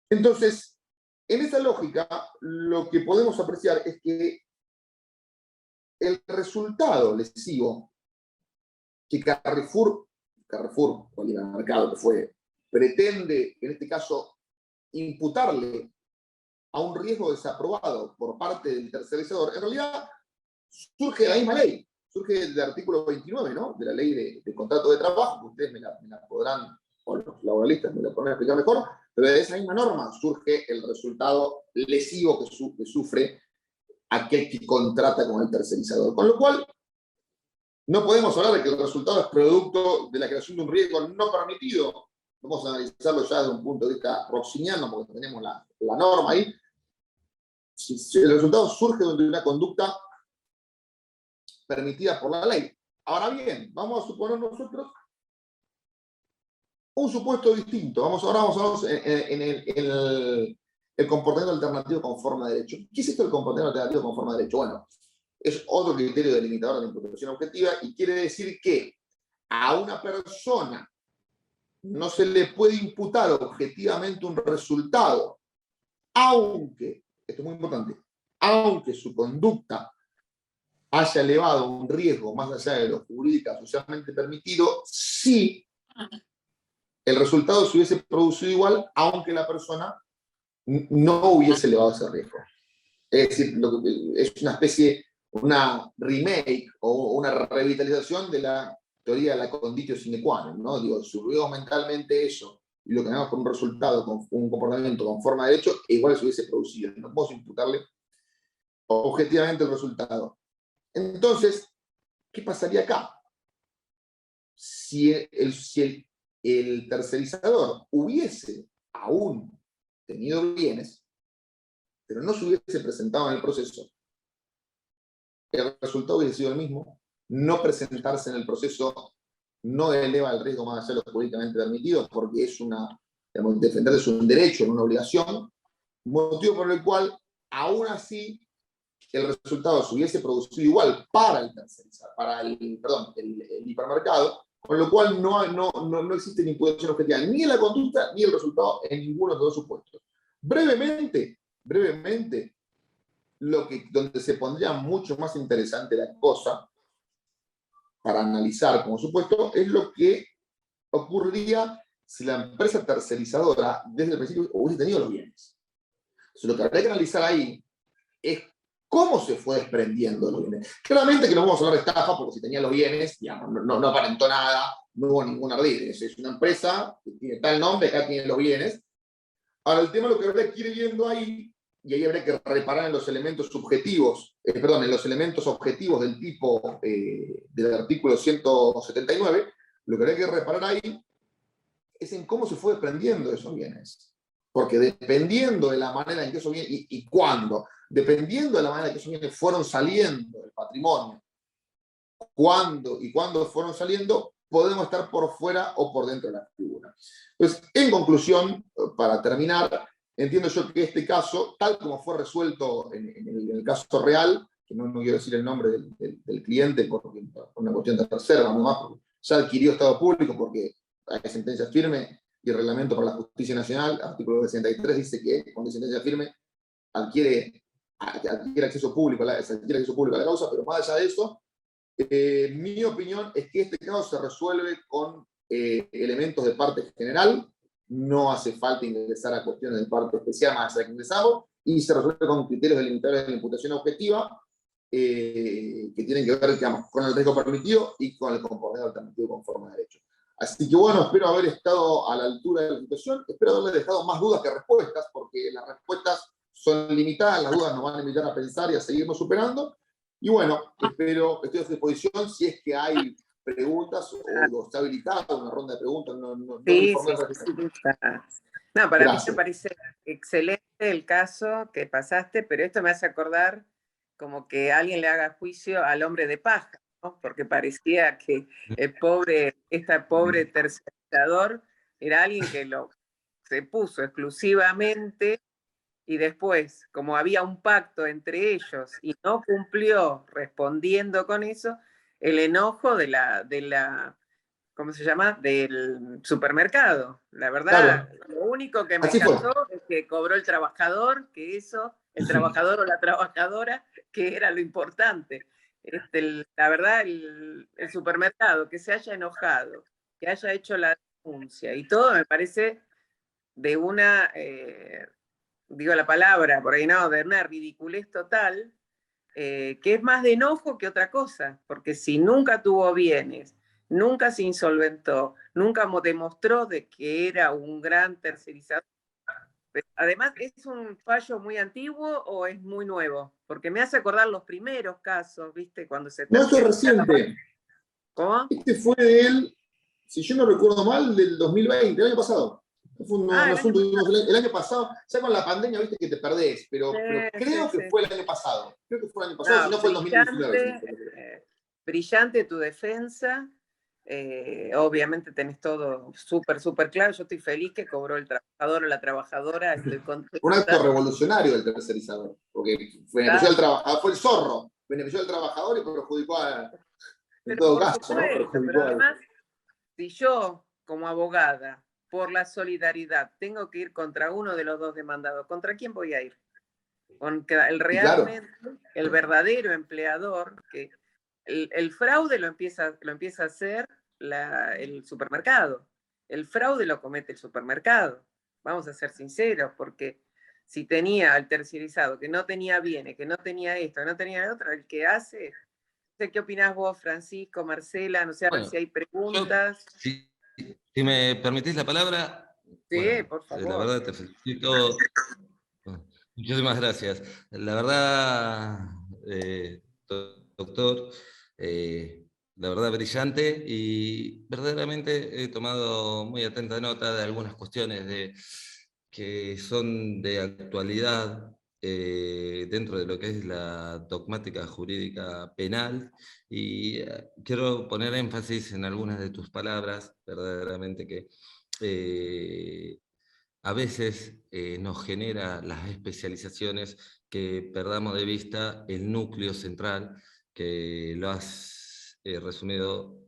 Entonces, en esa lógica, lo que podemos apreciar es que el resultado lesivo que Carrefour, cualquier mercado que fue, pretende, en este caso, imputarle a un riesgo desaprobado por parte del tercerizador, en realidad surge de la misma ley, surge del artículo 29, ¿no? De la ley de contrato de trabajo, que ustedes me la podrán, o los laboralistas me la podrán explicar mejor, pero de esa misma norma surge el resultado lesivo que sufre aquel que contrata con el tercerizador. Con lo cual, no podemos hablar de que el resultado es producto de la creación de un riesgo no permitido. Vamos a analizarlo ya desde un punto de vista roxiniano, porque tenemos la norma ahí. Si el resultado surge de una conducta permitida por la ley. Ahora bien, vamos a suponer nosotros un supuesto distinto. Ahora vamos a ver en el comportamiento alternativo conforme a derecho. ¿Qué es esto del comportamiento alternativo conforme a derecho? Bueno, es otro criterio delimitador de la imputación objetiva y quiere decir que a una persona no se le puede imputar objetivamente un resultado, aunque, esto es muy importante, aunque su conducta haya elevado un riesgo más allá de lo jurídico socialmente permitido, si el resultado se hubiese producido igual, aunque la persona no hubiese elevado ese riesgo. Es decir, es una especie, una remake o una revitalización de la teoría de la conditio sine qua non, ¿no? Digo, si hubiera mentalmente eso y lo que ganamos con un resultado, con un comportamiento conforme a derecho, igual se hubiese producido. No podemos imputarle objetivamente el resultado. Entonces, ¿qué pasaría acá? Si el tercerizador hubiese aún tenido bienes, pero no se hubiese presentado en el proceso, el resultado hubiese sido el mismo no presentarse en el proceso no eleva el riesgo más allá de lo jurídicamente permitido, porque es digamos, defender es un derecho, no una obligación, motivo por el cual, aún así, el resultado se hubiese producido igual para el tercerizado, para el hipermercado, con lo cual no existe ni imputación objetiva, ni en la conducta, ni el resultado en ninguno de los dos supuestos. Brevemente, donde se pondría mucho más interesante la cosa, para analizar como supuesto, es lo que ocurriría si la empresa tercerizadora desde el principio hubiese tenido los bienes. Entonces, lo que habría que analizar ahí es cómo se fue desprendiendo los bienes. Claramente que no vamos a hablar de estafa, porque si tenía los bienes, digamos, no aparentó nada, no hubo ningún ardid. Es una empresa que tiene tal nombre, acá tiene los bienes. Ahora, el tema lo que habría que ir viendo ahí, y ahí habría que reparar en los elementos subjetivos, en los elementos objetivos del tipo del artículo 179, lo que habría que reparar ahí es en cómo se fue desprendiendo de esos bienes. Porque dependiendo de la manera en que esos bienes, y cuándo, dependiendo de la manera en que esos bienes fueron saliendo del patrimonio, cuándo fueron saliendo, podemos estar por fuera o por dentro de la figura. Entonces, en conclusión, para terminar, entiendo yo que este caso, tal como fue resuelto en el caso real, que no quiero decir el nombre del cliente por una cuestión de reserva, nomás, porque ya adquirió estado público, porque hay sentencia firme y el reglamento para la justicia nacional, artículo 63, dice que cuando hay sentencia firme adquiere acceso público a la causa, pero más allá de eso, mi opinión es que este caso se resuelve con elementos de parte general, no hace falta ingresar a cuestiones de parte especial más allá que ingresamos, y se resuelve con criterios delimitados de la imputación objetiva que tienen que ver, digamos, con el riesgo permitido y con el comportamiento alternativo conforme a derecho. Así que bueno, espero haber estado a la altura de la situación, espero haberle dejado más dudas que respuestas, porque las respuestas son limitadas, las dudas nos van a invitar a pensar y a seguirnos superando. Y bueno, estoy a su disposición si es que hay preguntas o está habilitada una ronda de preguntas. Sí. No, para Gracias. mí me parece excelente el caso que pasaste, pero esto me hace acordar como que alguien le haga juicio al hombre de paja, ¿no? Porque parecía que este pobre tercerizador era alguien que se puso exclusivamente. Y después, como había un pacto entre ellos y no cumplió respondiendo con eso, el enojo de la ¿cómo se llama? Del supermercado. La verdad, Claro. lo único que me Así fue. encantó es que cobró el trabajador, el trabajador o la trabajadora, que era lo importante. La verdad, el supermercado que se haya enojado, que haya hecho la denuncia y todo, me parece de una... digo la palabra, por ahí no, de una ridiculez total, que es más de enojo que otra cosa, porque si nunca tuvo bienes, nunca se insolventó, nunca demostró de que era un gran tercerizador. Además, ¿es un fallo muy antiguo o es muy nuevo? Porque me hace acordar los primeros casos, ¿viste? Cuando se No, esto es tercerizaba. reciente. ¿Cómo? Este fue de él, si yo no recuerdo mal, del 2020, el año pasado. Fue un asunto el año pasado, ya con la pandemia, viste que te perdés, pero creo que fue el año pasado. Creo que fue el año pasado, si no fue el 2019. Brillante tu defensa. Obviamente tenés todo súper claro. Yo estoy feliz que cobró el trabajador o la trabajadora. Estoy contenta. Un acto revolucionario del tercerizador, porque benefició al trabajador, fue el zorro, benefició al trabajador y perjudicó en todo caso, supuesto, ¿no? pero además, si yo, como abogada, por la solidaridad, tengo que ir contra uno de los dos demandados, ¿contra quién voy a ir? Contra el verdadero empleador, que el fraude lo empieza a hacer el supermercado. El fraude lo comete el supermercado. Vamos a ser sinceros, porque si tenía al terciarizado que no tenía bienes, que no tenía esto, que no tenía otro, el que hace... ¿Qué opinás vos, Francisco, Marcela? No sé, a ver si hay preguntas. Si me permitís la palabra. Sí, bueno, por favor. La verdad te felicito. Muchísimas gracias. La verdad, doctor, la verdad brillante, y verdaderamente he tomado muy atenta nota de algunas cuestiones que son de actualidad dentro de lo que es la dogmática jurídica penal, y quiero poner énfasis en algunas de tus palabras, verdaderamente que a veces nos genera las especializaciones que perdamos de vista el núcleo central, que lo has resumido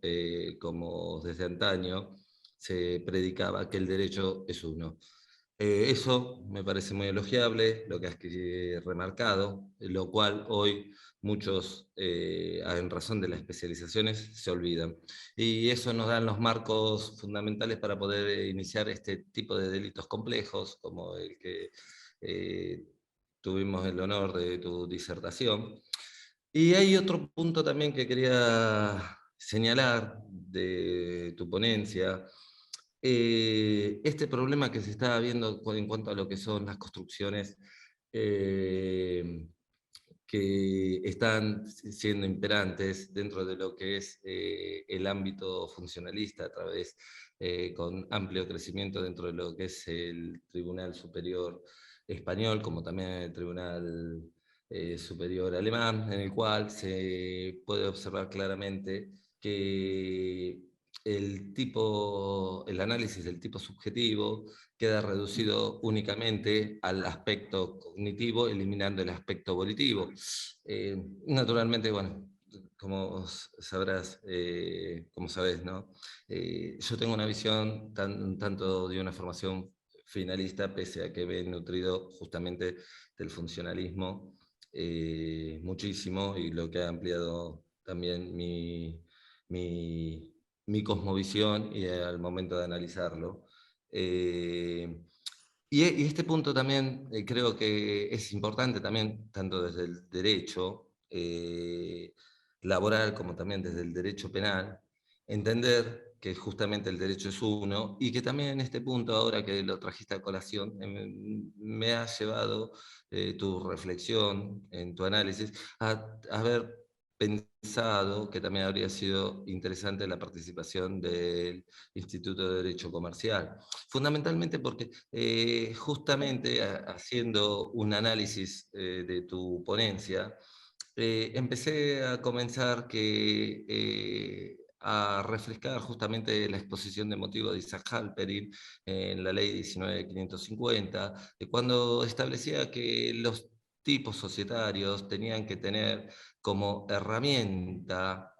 como desde antaño se predicaba que el derecho es uno. Eso me parece muy elogiable, lo que has remarcado, lo cual hoy muchos, en razón de las especializaciones, se olvidan. Y eso nos dan los marcos fundamentales para poder iniciar este tipo de delitos complejos, como el que eh, tuvimos el honor de tu disertación. Y hay otro punto también que quería señalar de tu ponencia, este problema que se está viendo en cuanto a lo que son las construcciones eh, que están siendo imperantes dentro de lo que es el ámbito funcionalista a través, con amplio crecimiento dentro de lo que es el Tribunal Superior Español, como también el Tribunal Superior Alemán, en el cual se puede observar claramente que el análisis del tipo subjetivo queda reducido únicamente al aspecto cognitivo, eliminando el aspecto volitivo. Naturalmente, bueno, como sabrás, como sabes, ¿no? Yo tengo una visión tanto de una formación finalista, pese a que me he nutrido justamente del funcionalismo muchísimo, y lo que ha ampliado también mi cosmovisión y al momento de analizarlo. Y este punto también creo que es importante también, tanto desde el derecho laboral como también desde el derecho penal, entender que justamente el derecho es uno, y que también en este punto, ahora que lo trajiste a colación, me ha llevado tu reflexión en tu análisis a ver pensado que también habría sido interesante la participación del Instituto de Derecho Comercial. Fundamentalmente porque justamente haciendo un análisis de tu ponencia, empecé a comenzar a refrescar justamente la exposición de motivos de Isaac Halperin en la ley 19.550, cuando establecía que los tipos societarios tenían que tener como herramienta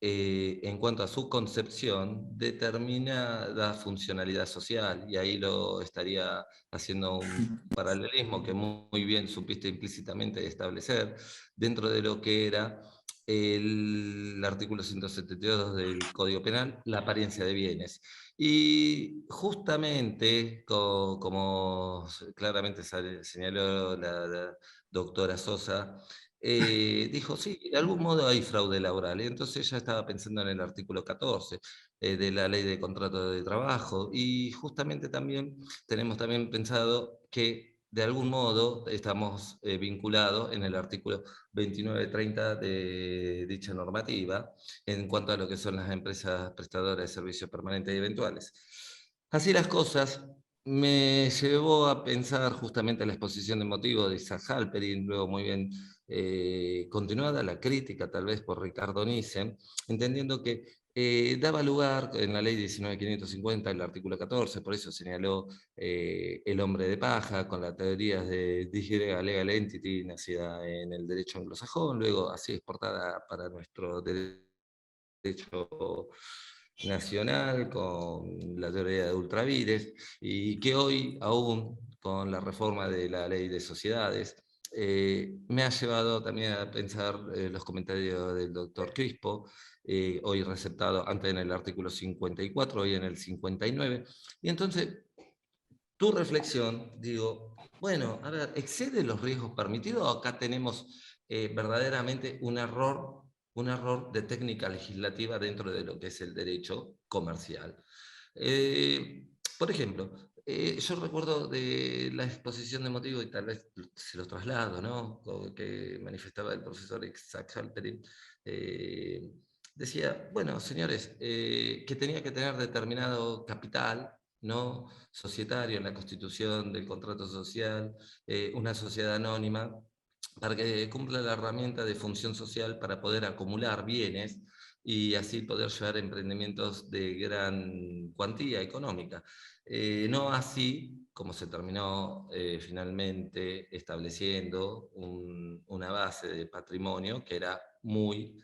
en cuanto a su concepción, determinada funcionalidad social, y ahí lo estaría haciendo un paralelismo que muy bien supiste implícitamente establecer dentro de lo que era el artículo 172 del Código Penal, la apariencia de bienes. Y justamente, como claramente señaló la doctora Sosa, dijo, sí, de algún modo hay fraude laboral. Y entonces ella estaba pensando en el artículo 14 de la ley de contrato de trabajo. Y justamente también tenemos también pensado que de algún modo estamos vinculados en el artículo 2930 de dicha normativa en cuanto a lo que son las empresas prestadoras de servicios permanentes y eventuales. Así las cosas, me llevó a pensar justamente la exposición de motivos de Isaac Halperin, luego muy bien continuada la crítica tal vez por Ricardo Nissen, entendiendo que daba lugar en la ley 19.550, el artículo 14, por eso señaló el hombre de paja, con la teoría de disgregated legal entity, nacida en el derecho anglosajón, luego así exportada para nuestro derecho nacional, con la teoría de ultravires, y que hoy aún con la reforma de la ley de sociedades, me ha llevado también a pensar los comentarios del doctor Crispo, hoy receptado antes en el artículo 54, hoy en el 59, y entonces tu reflexión, digo, bueno, a ver, ¿excede los riesgos permitidos o acá tenemos verdaderamente un error de técnica legislativa dentro de lo que es el derecho comercial? Por ejemplo, yo recuerdo de la exposición de motivos, y tal vez se lo traslado, ¿no? Que manifestaba el profesor Isaac Halperin, decía, bueno, señores, que tenía que tener determinado capital no societario en la constitución del contrato social, una sociedad anónima, para que cumpla la herramienta de función social para poder acumular bienes y así poder llevar emprendimientos de gran cuantía económica. No así como se terminó finalmente estableciendo una base de patrimonio que era muy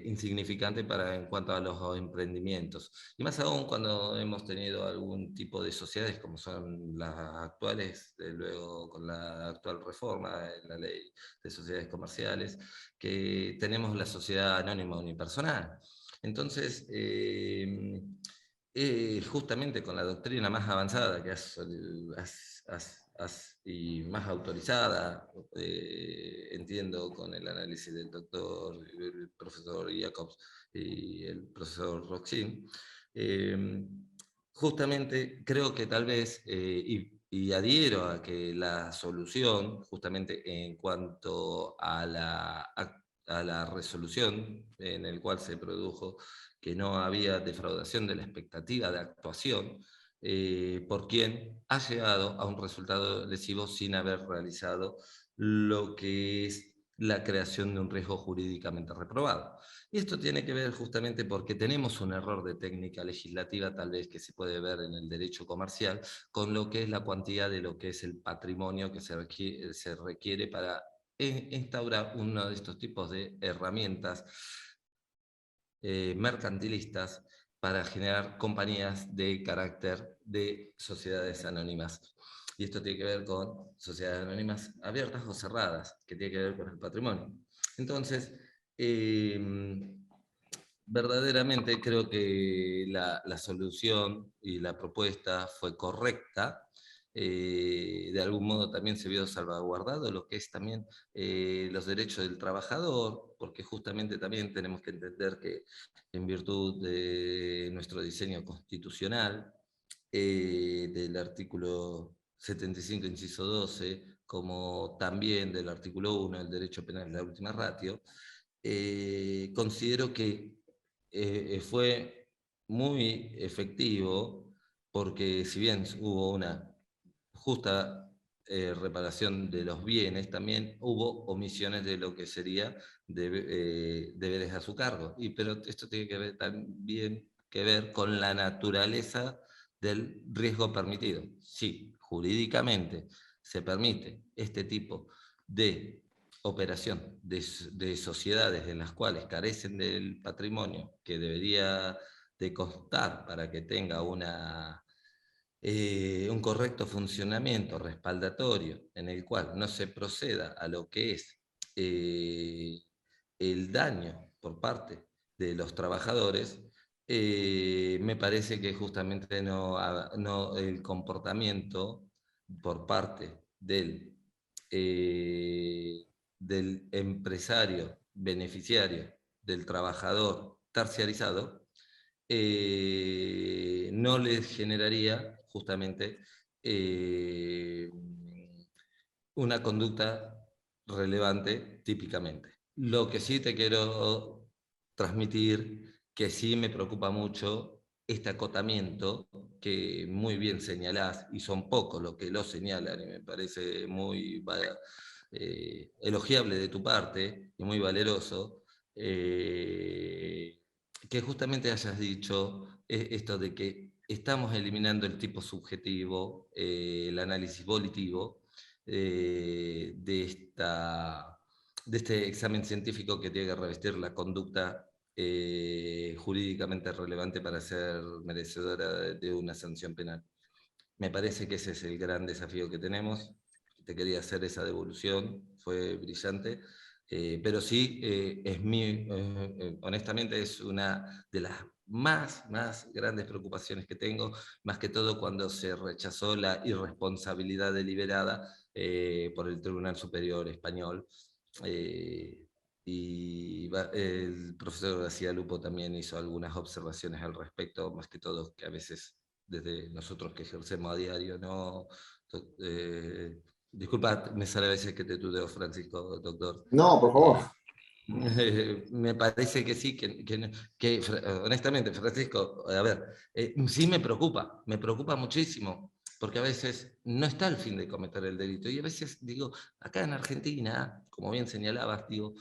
insignificante en cuanto a los emprendimientos. Y más aún cuando hemos tenido algún tipo de sociedades como son las actuales, luego con la actual reforma en la ley de sociedades comerciales, que tenemos la sociedad anónima unipersonal. Entonces, justamente con la doctrina más avanzada y más autorizada, entiendo, con el análisis del doctor, el profesor Jacobs y el profesor Roxin, justamente creo que tal vez, y adhiero a que la solución, justamente en cuanto a la resolución en el cual se produjo que no había defraudación de la expectativa de actuación, por quien ha llegado a un resultado lesivo sin haber realizado lo que es la creación de un riesgo jurídicamente reprobado. Y esto tiene que ver justamente porque tenemos un error de técnica legislativa, tal vez que se puede ver en el derecho comercial, con lo que es la cuantía de lo que es el patrimonio que se requiere para instaurar uno de estos tipos de herramientas mercantilistas para generar compañías de carácter de sociedades anónimas. Y esto tiene que ver con sociedades anónimas abiertas o cerradas, que tiene que ver con el patrimonio. Entonces, verdaderamente creo que la solución y la propuesta fue correcta. De algún modo también se vio salvaguardado lo que es también los derechos del trabajador, porque justamente también tenemos que entender que en virtud de nuestro diseño constitucional, del artículo 75, inciso 12, como también del artículo 1, el derecho penal de la última ratio, considero que fue muy efectivo, porque si bien hubo una justa reparación de los bienes, también hubo omisiones de lo que sería deberes a su cargo. Pero esto tiene que ver también que ver con la naturaleza del riesgo permitido. Sí, jurídicamente se permite este tipo de operación de sociedades en las cuales carecen del patrimonio que debería de constar para que tenga un correcto funcionamiento respaldatorio en el cual no se proceda a lo que es el daño por parte de los trabajadores, me parece que justamente el comportamiento por parte del empresario beneficiario, del trabajador terciarizado, no les generaría justamente eh, una conducta relevante típicamente. Lo que sí te quiero transmitir, que sí me preocupa mucho este acotamiento que muy bien señalás, y son pocos los que lo señalan, y me parece muy elogiable de tu parte y muy valeroso, que justamente hayas dicho esto de que estamos eliminando el tipo subjetivo, el análisis volitivo, de este examen científico que tiene que revestir la conducta jurídicamente relevante para ser merecedora de una sanción penal. Me parece que ese es el gran desafío que tenemos. Te quería hacer esa devolución, fue brillante. Pero sí, honestamente es una de las más grandes preocupaciones que tengo, más que todo cuando se rechazó la irresponsabilidad deliberada por el Tribunal Superior Español. Y el profesor García Lupo también hizo algunas observaciones al respecto, más que todo que a veces desde nosotros que ejercemos a diario, no... Disculpa, me sale a veces que te tuteo, Francisco, doctor. No, por favor. Me parece que sí, honestamente, Francisco, a ver, sí me preocupa muchísimo, porque a veces no está el fin de cometer el delito, y a veces, digo, acá en Argentina, como bien señalabas, digo,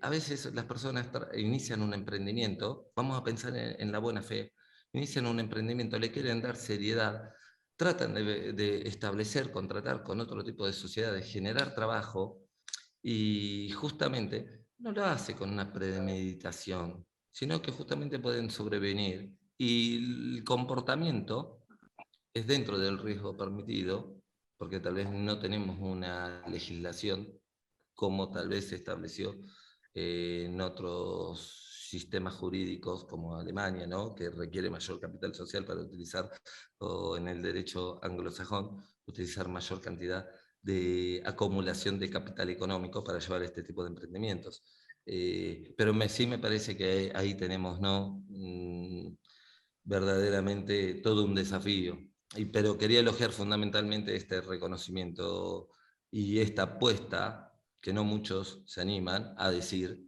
a veces las personas inician un emprendimiento, vamos a pensar en la buena fe, inician un emprendimiento, le quieren dar seriedad, tratan de establecer, contratar con otro tipo de sociedades, generar trabajo, y justamente no lo hace con una premeditación, sino que justamente pueden sobrevenir. Y el comportamiento es dentro del riesgo permitido, porque tal vez no tenemos una legislación como tal vez se estableció en otros sistemas jurídicos como Alemania, ¿no? Que requiere mayor capital social para utilizar, o en el derecho anglosajón, utilizar mayor cantidad de acumulación de capital económico para llevar este tipo de emprendimientos. Pero sí me parece que ahí tenemos, ¿no? Verdaderamente todo un desafío. Pero quería elogiar fundamentalmente este reconocimiento y esta apuesta que no muchos se animan a decir,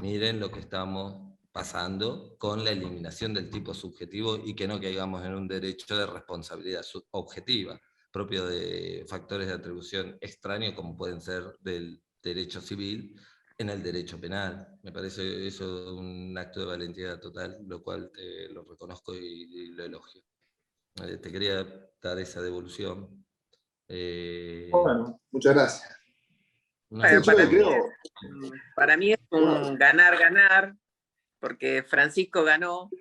miren lo que estamos pasando con la eliminación del tipo subjetivo y que no caigamos en un derecho de responsabilidad objetiva, propio de factores de atribución extraños como pueden ser del derecho civil en el derecho penal. Me parece eso un acto de valentía total, lo cual te lo reconozco y lo elogio. Te quería dar esa devolución. Bueno, muchas gracias. Sí, Bueno, yo lo que creo... para mí es un ganar-ganar, porque Francisco ganó,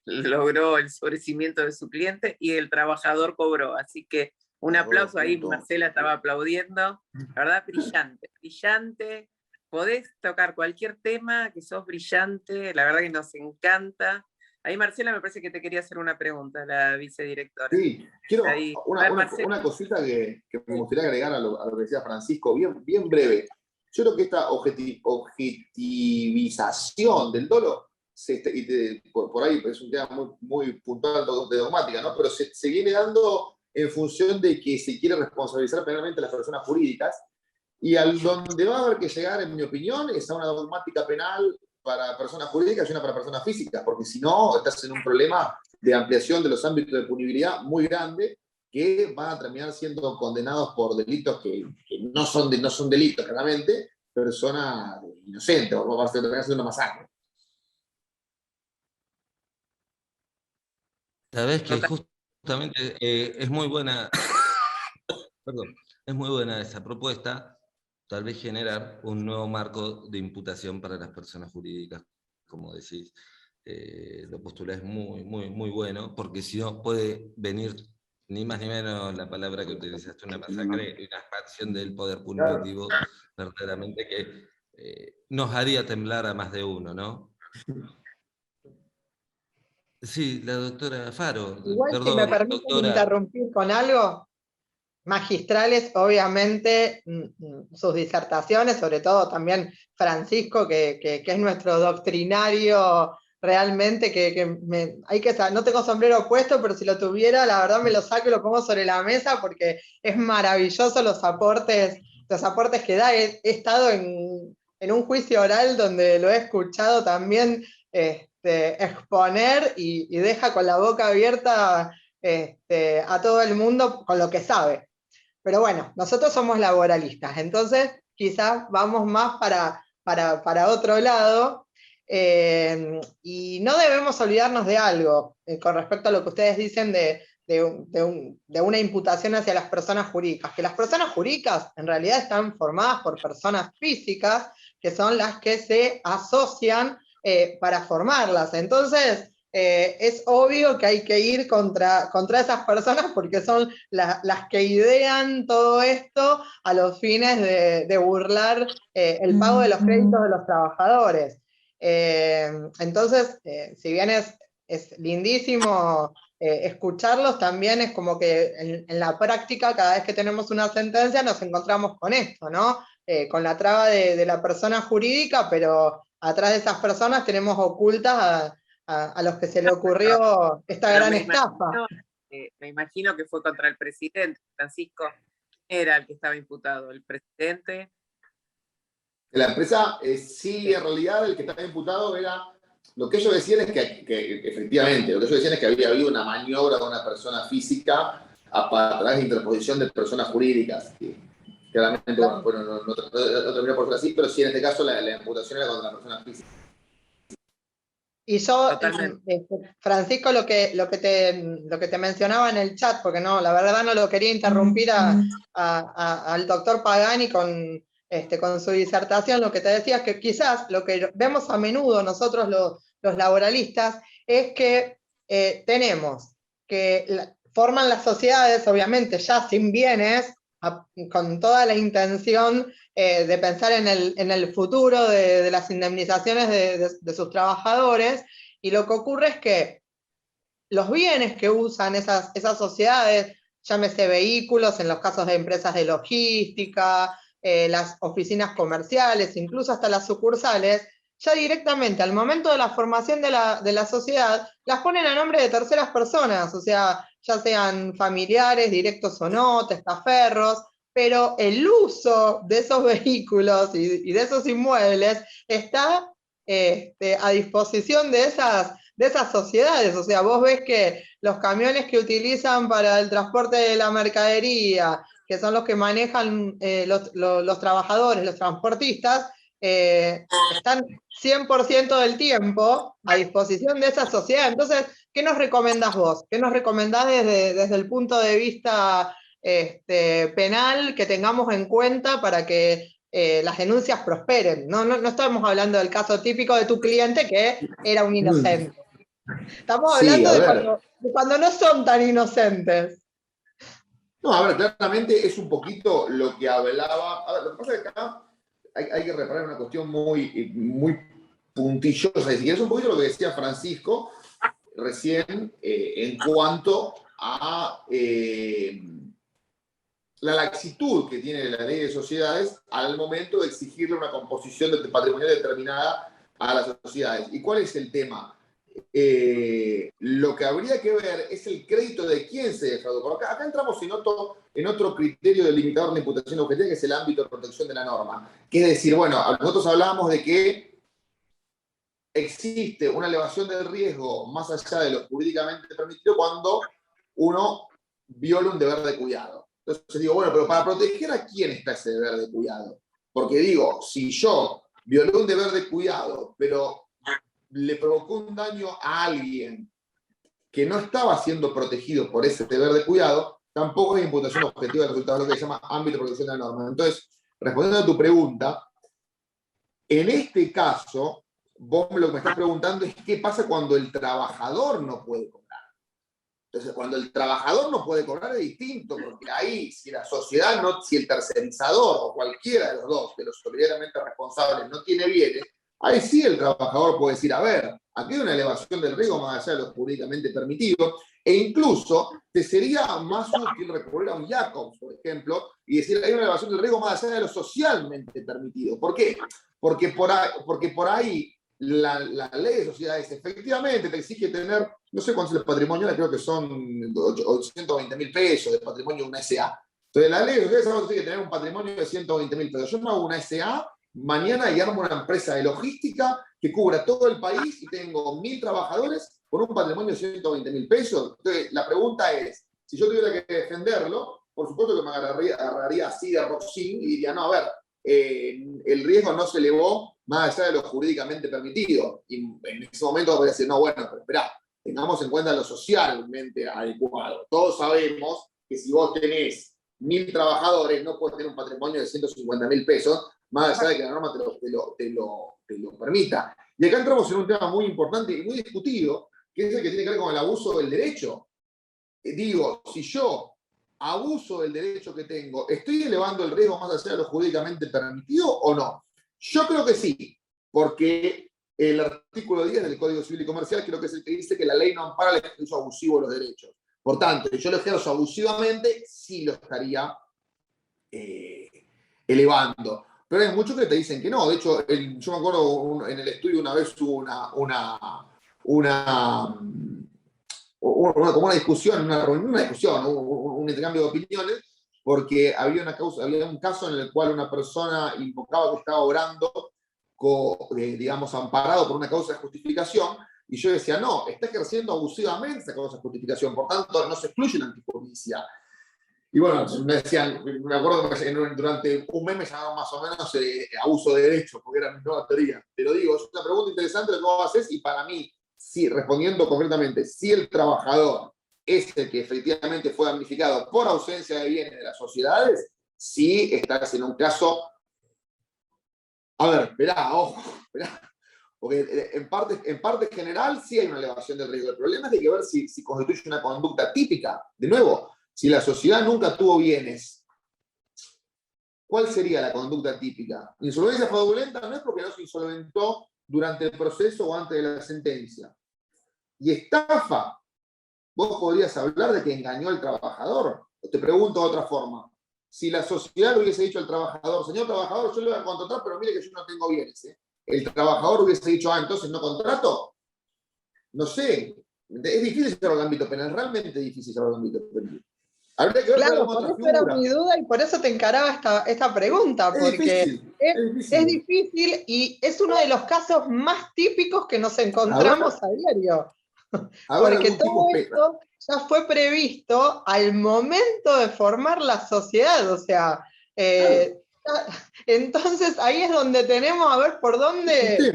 logró el sobrecimiento de su cliente y el trabajador cobró. Así que un aplauso ahí, Marcela estaba aplaudiendo. La verdad, brillante, brillante. Podés tocar cualquier tema, que sos brillante, la verdad que nos encanta. Ahí Marcela me parece que te quería hacer una pregunta, la vicedirectora. Sí, quiero Ahí. una cosita que me gustaría agregar a lo que decía Francisco, bien breve. Yo creo que esta objetivización del dolo, por ahí es un tema muy puntual de dogmática, ¿no? Pero se viene dando en función de que se quiere responsabilizar penalmente a las personas jurídicas, y al donde va a haber que llegar, en mi opinión, es a una dogmática penal para personas jurídicas y una para personas físicas, porque si no, estás en un problema de ampliación de los ámbitos de punibilidad muy grande, que van a terminar siendo condenados por delitos que no son delitos, claramente, personas inocentes, o va a terminar siendo una masacre. Sabes que justamente es muy buena, perdón, es muy buena esa propuesta, tal vez generar un nuevo marco de imputación para las personas jurídicas, como decís. Lo postulás muy bueno, porque si no puede venir ni más ni menos la palabra que utilizaste, una masacre, una expansión del poder punitivo, verdaderamente que nos haría temblar a más de uno, ¿no? Sí, la doctora Faro, Igual, si me perdón, permiten doctora. interrumpir con algo, magistrales, obviamente, sus disertaciones, sobre todo también Francisco, que es nuestro doctrinario realmente, no tengo sombrero puesto, pero si lo tuviera, la verdad me lo saco y lo pongo sobre la mesa porque es maravilloso los aportes que da. He estado en un juicio oral donde lo he escuchado también exponer y deja con la boca abierta a todo el mundo con lo que sabe. Pero bueno, nosotros somos laboralistas, entonces quizás vamos más para otro lado, y no debemos olvidarnos de algo con respecto a lo que ustedes dicen de una imputación hacia las personas jurídicas, que las personas jurídicas en realidad están formadas por personas físicas, que son las que se asocian para formarlas. Entonces, es obvio que hay que ir contra esas personas porque son las que idean todo esto a los fines de burlar el pago de los créditos de los trabajadores. Entonces, si bien es lindísimo escucharlos, también es como que en la práctica, cada vez que tenemos una sentencia, nos encontramos con esto, ¿no? Con la traba de la persona jurídica, pero atrás de esas personas tenemos ocultas a los que se le ocurrió esta gran estafa. Me imagino que fue contra el presidente. Francisco era el que estaba imputado, el presidente. La empresa, sí, en realidad el que estaba imputado era, lo que ellos decían es que efectivamente, lo que ellos decían es que había habido una maniobra de una persona física a través de interposición de personas jurídicas. Que claramente, bueno, no terminó por ser así, pero sí en este caso la imputación era contra la persona física. Y yo, Totalmente. Francisco, lo que te mencionaba en el chat, porque no, la verdad no lo quería interrumpir al doctor Pagani con su disertación, lo que te decía es que quizás lo que vemos a menudo nosotros los laboralistas es que tenemos que forman las sociedades, obviamente ya sin bienes, con toda la intención de pensar en el futuro de las indemnizaciones de sus trabajadores, y lo que ocurre es que los bienes que usan esas sociedades, llámese vehículos, en los casos de empresas de logística, las oficinas comerciales, incluso hasta las sucursales, ya directamente al momento de la formación de la sociedad, las ponen a nombre de terceras personas, o sea, ya sean familiares, directos o no, testaferros, pero el uso de esos vehículos y de esos inmuebles está a disposición de esas sociedades. O sea, vos ves que los camiones que utilizan para el transporte de la mercadería, que son los que manejan los trabajadores, los transportistas, están 100% del tiempo a disposición de esa sociedad. Entonces, ¿qué nos recomendás vos? ¿Qué nos recomendás desde el punto de vista penal que tengamos en cuenta para que las denuncias prosperen? No estamos hablando del caso típico de tu cliente que era un inocente. Estamos Sí, hablando a de ver. cuando no son tan inocentes. No, a ver, claramente es un poquito lo que hablaba. A ver, lo que pasa es que acá hay que reparar una cuestión muy puntillosa. Y es un poquito lo que decía Francisco recién en cuanto a la laxitud que tiene la ley de sociedades al momento de exigirle una composición de patrimonio determinada a las sociedades. ¿Y cuál es el tema? Lo que habría que ver es el crédito de quién se defraudó. Acá entramos en otro criterio del limitador de imputación objetiva, que es el ámbito de protección de la norma. Que es decir, bueno, nosotros hablábamos de que existe una elevación del riesgo más allá de lo jurídicamente permitido cuando uno viola un deber de cuidado. Entonces digo, bueno, pero para proteger a quién está ese deber de cuidado. Porque digo, si yo violé un deber de cuidado, pero le provocó un daño a alguien que no estaba siendo protegido por ese deber de cuidado, tampoco es imputación objetiva del resultado, lo que se llama ámbito de protección de la norma. Entonces, respondiendo a tu pregunta, en este caso, vos lo que me estás preguntando es qué pasa cuando el trabajador no puede cobrar. Entonces, cuando el trabajador no puede cobrar es distinto, porque ahí, si la sociedad, si el tercerizador o cualquiera de los dos, de los solidariamente responsables, no tiene bienes, ahí sí el trabajador puede decir, a ver, aquí hay una elevación del riesgo más allá de lo jurídicamente permitido, e incluso te sería más útil recurrir a un Jacobs, por ejemplo, y decir, hay una elevación del riesgo más allá de lo socialmente permitido. ¿Por qué? Porque por ahí la ley de sociedades efectivamente te exige tener, no sé cuánto es el patrimonio, creo que son 820.000 pesos de patrimonio de una SA. Entonces la ley de sociedades te exige tener un patrimonio de 120.000 pesos. Yo no hago una SA mañana y armo una empresa de logística que cubra todo el país y tengo 1.000 trabajadores con un patrimonio de 120.000 pesos. Entonces la pregunta es, si yo tuviera que defenderlo, por supuesto que me agarraría así de Roxin y diría, no, a ver, el riesgo no se elevó más allá de lo jurídicamente permitido. Y en ese momento voy a decir, no, bueno, pero esperá, tengamos en cuenta lo socialmente adecuado. Todos sabemos que si vos tenés 1.000 trabajadores, no puedes tener un patrimonio de 150.000 pesos, más allá de que la norma te lo permita. Y acá entramos en un tema muy importante y muy discutido, que es el que tiene que ver con el abuso del derecho. Digo, si yo abuso del derecho que tengo, ¿estoy elevando el riesgo más allá de lo jurídicamente permitido o no? Yo creo que sí, porque el artículo 10 del Código Civil y Comercial creo que es el que dice que la ley no ampara el ejercicio abusivo de los derechos. Por tanto, si yo lo ejerzo abusivamente, sí lo estaría elevando. Pero hay muchos que te dicen que no. De hecho, yo me acuerdo en el estudio una vez hubo como una discusión, un intercambio de opiniones, porque había un caso en el cual una persona invocaba que estaba obrando, digamos, amparado por una causa de justificación, y yo decía, no, está ejerciendo abusivamente esa causa de justificación, por tanto, no se excluye la antijusticia. Y bueno, me decían, me acuerdo que durante un mes me llamaban más o menos abuso de derecho, porque era mi nueva teoría. Pero digo, es una pregunta interesante lo que vos haces, y para mí, sí, respondiendo concretamente, si el trabajador es el que efectivamente fue damnificado por ausencia de bienes de las sociedades, sí estás en un caso. A ver, esperá, ojo, esperá. Porque en parte general sí hay una elevación del riesgo. El problema es que hay que ver si constituye una conducta típica. De nuevo, si la sociedad nunca tuvo bienes, ¿cuál sería la conducta típica? Insolvencia fraudulenta no es porque no se insolventó durante el proceso o antes de la sentencia. Y estafa, vos podrías hablar de que engañó al trabajador. O te pregunto de otra forma. Si la sociedad le hubiese dicho al trabajador, señor trabajador, yo le voy a contratar, pero mire que yo no tengo bienes, ¿eh? El trabajador hubiese dicho, entonces no contrato. No sé. Es difícil llevarlo al ámbito penal, realmente difícil llevarlo al ámbito penal. Habría que ver Claro, con por otra eso era figura. mi duda y por eso te encaraba esta pregunta, porque es difícil y es uno de los casos más típicos que nos encontramos a diario. Porque todo esto ya fue previsto al momento de formar la sociedad, o sea, entonces ahí es donde tenemos a ver por dónde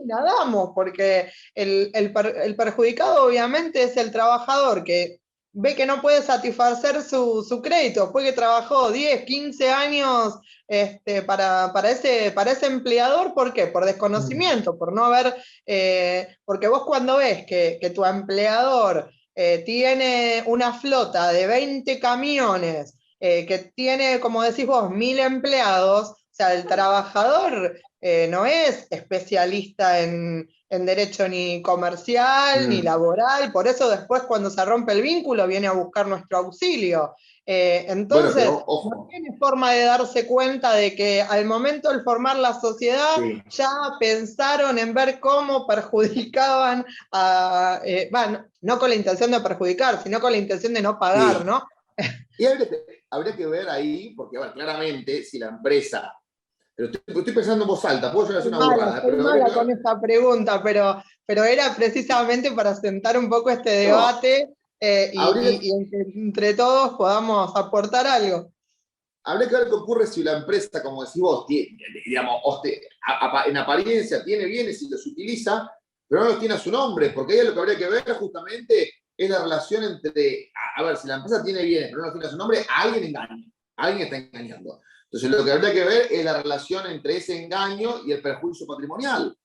nadamos, porque el perjudicado obviamente es el trabajador que ve que no puede satisfacer su crédito, fue que trabajó 10, 15 años para ese empleador, ¿por qué? Por desconocimiento, por no haber, porque vos cuando ves que tu empleador tiene una flota de 20 camiones, que tiene, como decís vos, 1000 empleados, o sea, el trabajador no es especialista en derecho ni comercial, ni laboral, por eso después cuando se rompe el vínculo viene a buscar nuestro auxilio. Entonces, bueno, no tiene forma de darse cuenta de que al momento de formar la sociedad ya pensaron en ver cómo perjudicaban bueno, no con la intención de perjudicar, sino con la intención de no pagar, ¿no? Y habría que ver ahí, porque bueno, claramente si la empresa, pero estoy pensando en voz alta, puedo llegar a hacer una burrada. Estoy mala con esta pregunta, pero era precisamente para sentar un poco este debate y entre todos podamos aportar algo. Habría que ver qué ocurre si la empresa, como decís vos, digamos, en apariencia tiene bienes y los utiliza, pero no los tiene a su nombre, porque ahí lo que habría que ver justamente es la relación entre, a ver, si la empresa tiene bienes, pero no los tiene a su nombre, alguien engaña, alguien está engañando. Entonces lo que habría que ver es la relación entre ese engaño y el perjuicio patrimonial.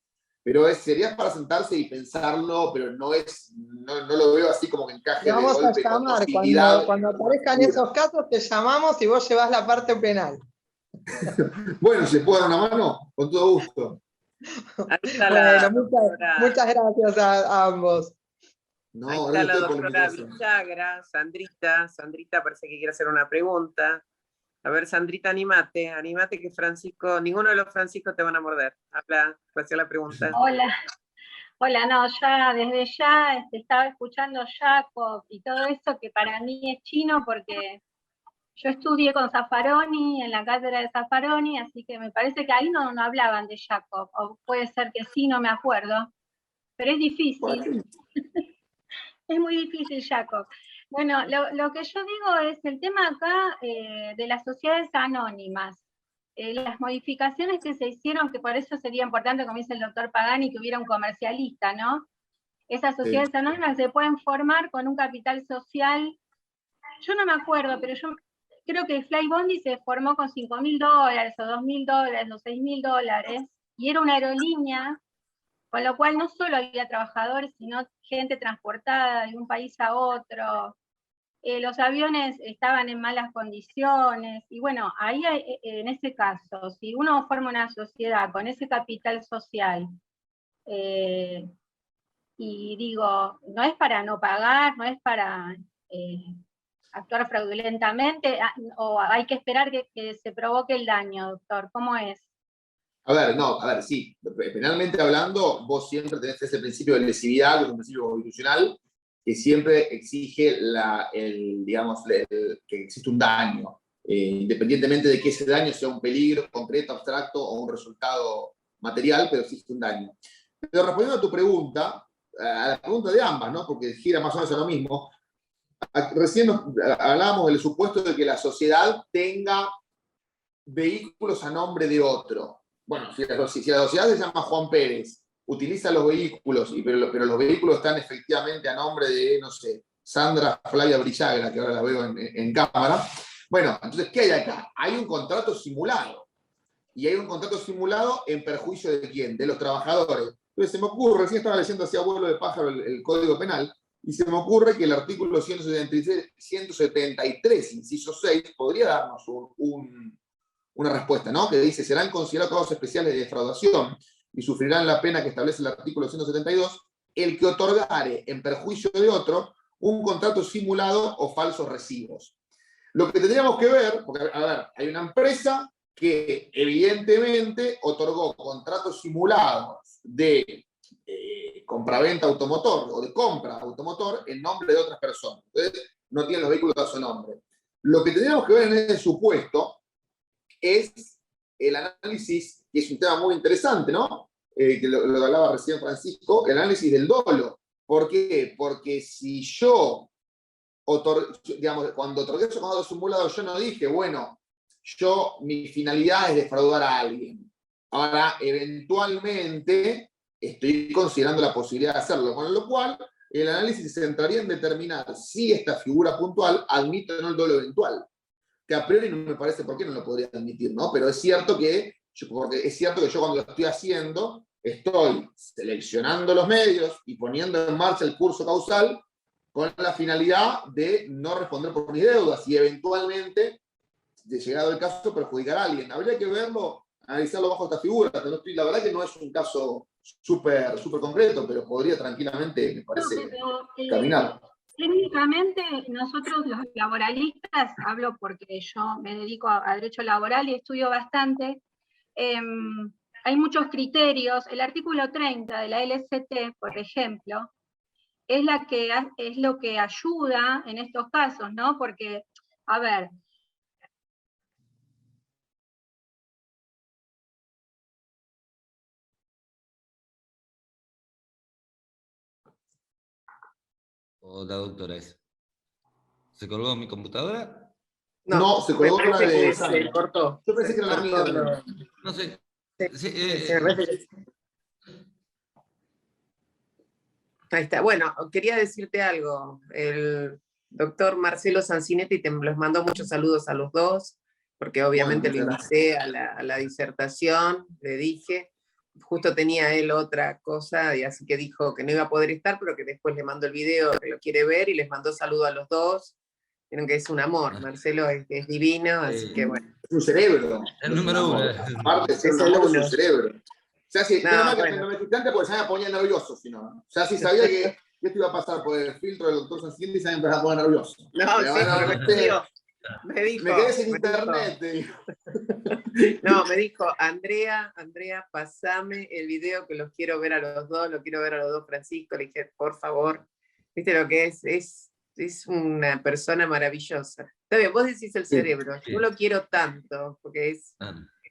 Pero sería para sentarse y pensarlo, pero no lo veo así como que encaje de golpe. Vamos a llamar, cuando aparezcan esos casos te llamamos y vos llevas la parte penal. Bueno, ¿se puede dar una mano? Con todo gusto. Bueno, muchas gracias a ambos. No, ahí está la doctora Villagra, Sandrita parece que quiere hacer una pregunta. A ver, Sandrita, animate que Francisco, ninguno de los Franciscos te van a morder. Habla, hacía la pregunta. Hola, no, ya desde ya estaba escuchando Jacob y todo eso que para mí es chino porque yo estudié con Zaffaroni en la cátedra de Zaffaroni, así que me parece que ahí no hablaban de Jacob, o puede ser que sí, no me acuerdo, pero es difícil. Es muy difícil, Jacob. Bueno, lo que yo digo es el tema acá de las sociedades anónimas, las modificaciones que se hicieron, que por eso sería importante, como dice el doctor Pagani, que hubiera un comercialista, ¿no? Esas sociedades anónimas se pueden formar con un capital social. Yo no me acuerdo, pero yo creo que Flybondi se formó con $5.000 o $2.000 o $6.000, y era una aerolínea, con lo cual no solo había trabajadores, sino gente transportada de un país a otro. Los aviones estaban en malas condiciones, y bueno, ahí en ese caso, si uno forma una sociedad con ese capital social, y digo, no es para no pagar, no es para actuar fraudulentamente, o hay que esperar que se provoque el daño, doctor, ¿cómo es? A ver, sí, penalmente hablando, vos siempre tenés ese principio de lesividad, que es un principio constitucional, que siempre exige que existe un daño. independientemente de que ese daño sea un peligro concreto, abstracto o un resultado material, pero existe un daño. Pero respondiendo a tu pregunta, a la pregunta de ambas, ¿no? Porque gira más o menos a lo mismo, recién hablábamos del supuesto de que la sociedad tenga vehículos a nombre de otro. Bueno, si la sociedad se llama Juan Pérez, utiliza los vehículos, pero los vehículos están efectivamente a nombre de, no sé, Sandra Flavia Brillagra, que ahora la veo en cámara. Bueno, entonces, ¿qué hay acá? Hay un contrato simulado. Y hay un contrato simulado en perjuicio de ¿quién? De los trabajadores. Entonces se me ocurre, recién estaba leyendo hacia abuelo de pájaro el Código Penal, y se me ocurre que el artículo 173, inciso 6, podría darnos una respuesta, ¿no? Que dice, serán considerados casos especiales de defraudación y sufrirán la pena que establece el artículo 172 el que otorgare en perjuicio de otro un contrato simulado o falsos recibos. Lo que tendríamos que ver, porque, a ver, hay una empresa que evidentemente otorgó contratos simulados de compraventa automotor o de compra automotor en nombre de otras personas. Entonces, no tienen los vehículos a su nombre. Lo que tendríamos que ver en ese supuesto es el análisis, que es un tema muy interesante, ¿no? Que lo hablaba recién Francisco, el análisis del dolo. ¿Por qué? Porque si yo, digamos, cuando otorgué esos contratos simulados, yo no dije, bueno, mi finalidad es defraudar a alguien. Ahora, eventualmente, estoy considerando la posibilidad de hacerlo, con lo cual el análisis se centraría en determinar si esta figura puntual admite o no el dolo eventual, que a priori no me parece por qué no lo podría admitir, ¿no? Pero es cierto que yo cuando lo estoy haciendo, estoy seleccionando los medios y poniendo en marcha el curso causal con la finalidad de no responder por mis deudas y eventualmente, de llegado el caso, perjudicar a alguien. Habría que verlo, analizarlo bajo esta figura. La verdad que no es un caso súper concreto, pero podría tranquilamente, me parece, caminar. Técnicamente, nosotros los laboralistas, hablo porque yo me dedico a derecho laboral y estudio bastante, hay muchos criterios. El artículo 30 de la LCT, por ejemplo, es lo que ayuda en estos casos, ¿no? Porque, a ver, Hola, doctora. ¿Se colgó mi computadora? No, se colgó la de Sandra. Se cortó. Yo pensé que era la mía también. No sé. Ahí está. Bueno, quería decirte algo. El doctor Marcelo Sancinetti los mandó muchos saludos a los dos, porque obviamente lo invité a la disertación, le dije. Justo tenía él otra cosa, y así que dijo que no iba a poder estar, pero que después le mandó el video, que lo quiere ver, y les mandó saludos a los dos. Vieron que es un amor, Marcelo es divino, así que bueno. Es un cerebro. El número uno. Aparte de ser un amor, es un cerebro. O sea, si, No, menos mal bueno. que no me quitante porque ya me ponía nervioso, si no. O sea, si sabía que esto iba a pasar por el filtro del doctor Sancinetti, ya me empezaba a poner nervioso. No, pero sí, bueno, me dijo. me quedé sin internet. No, me dijo, Andrea, pasame el video que los quiero ver a los dos, Francisco. Le dije, por favor, viste lo que es una persona maravillosa. Está bien, vos decís el cerebro, yo lo quiero tanto, porque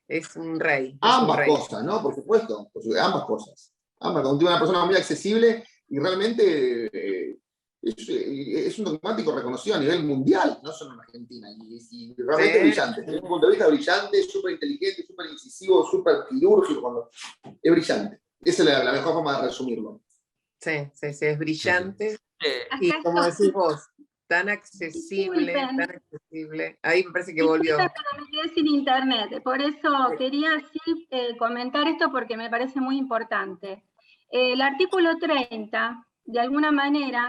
es un rey. Ambas cosas, ¿no? Por supuesto, ambas cosas. Tiene una persona muy accesible y realmente es un dogmático reconocido a nivel mundial, no solo en Argentina, y realmente brillante. Desde un punto de vista brillante, súper inteligente, súper incisivo, súper quirúrgico, es brillante. Esa es la mejor forma de resumirlo. Sí, es brillante. Y como decís vos, tan accesible. Ahí me parece que volvió. Pero me quedé sin internet, por eso quería sí comentar esto porque me parece muy importante. El artículo 30, de alguna manera,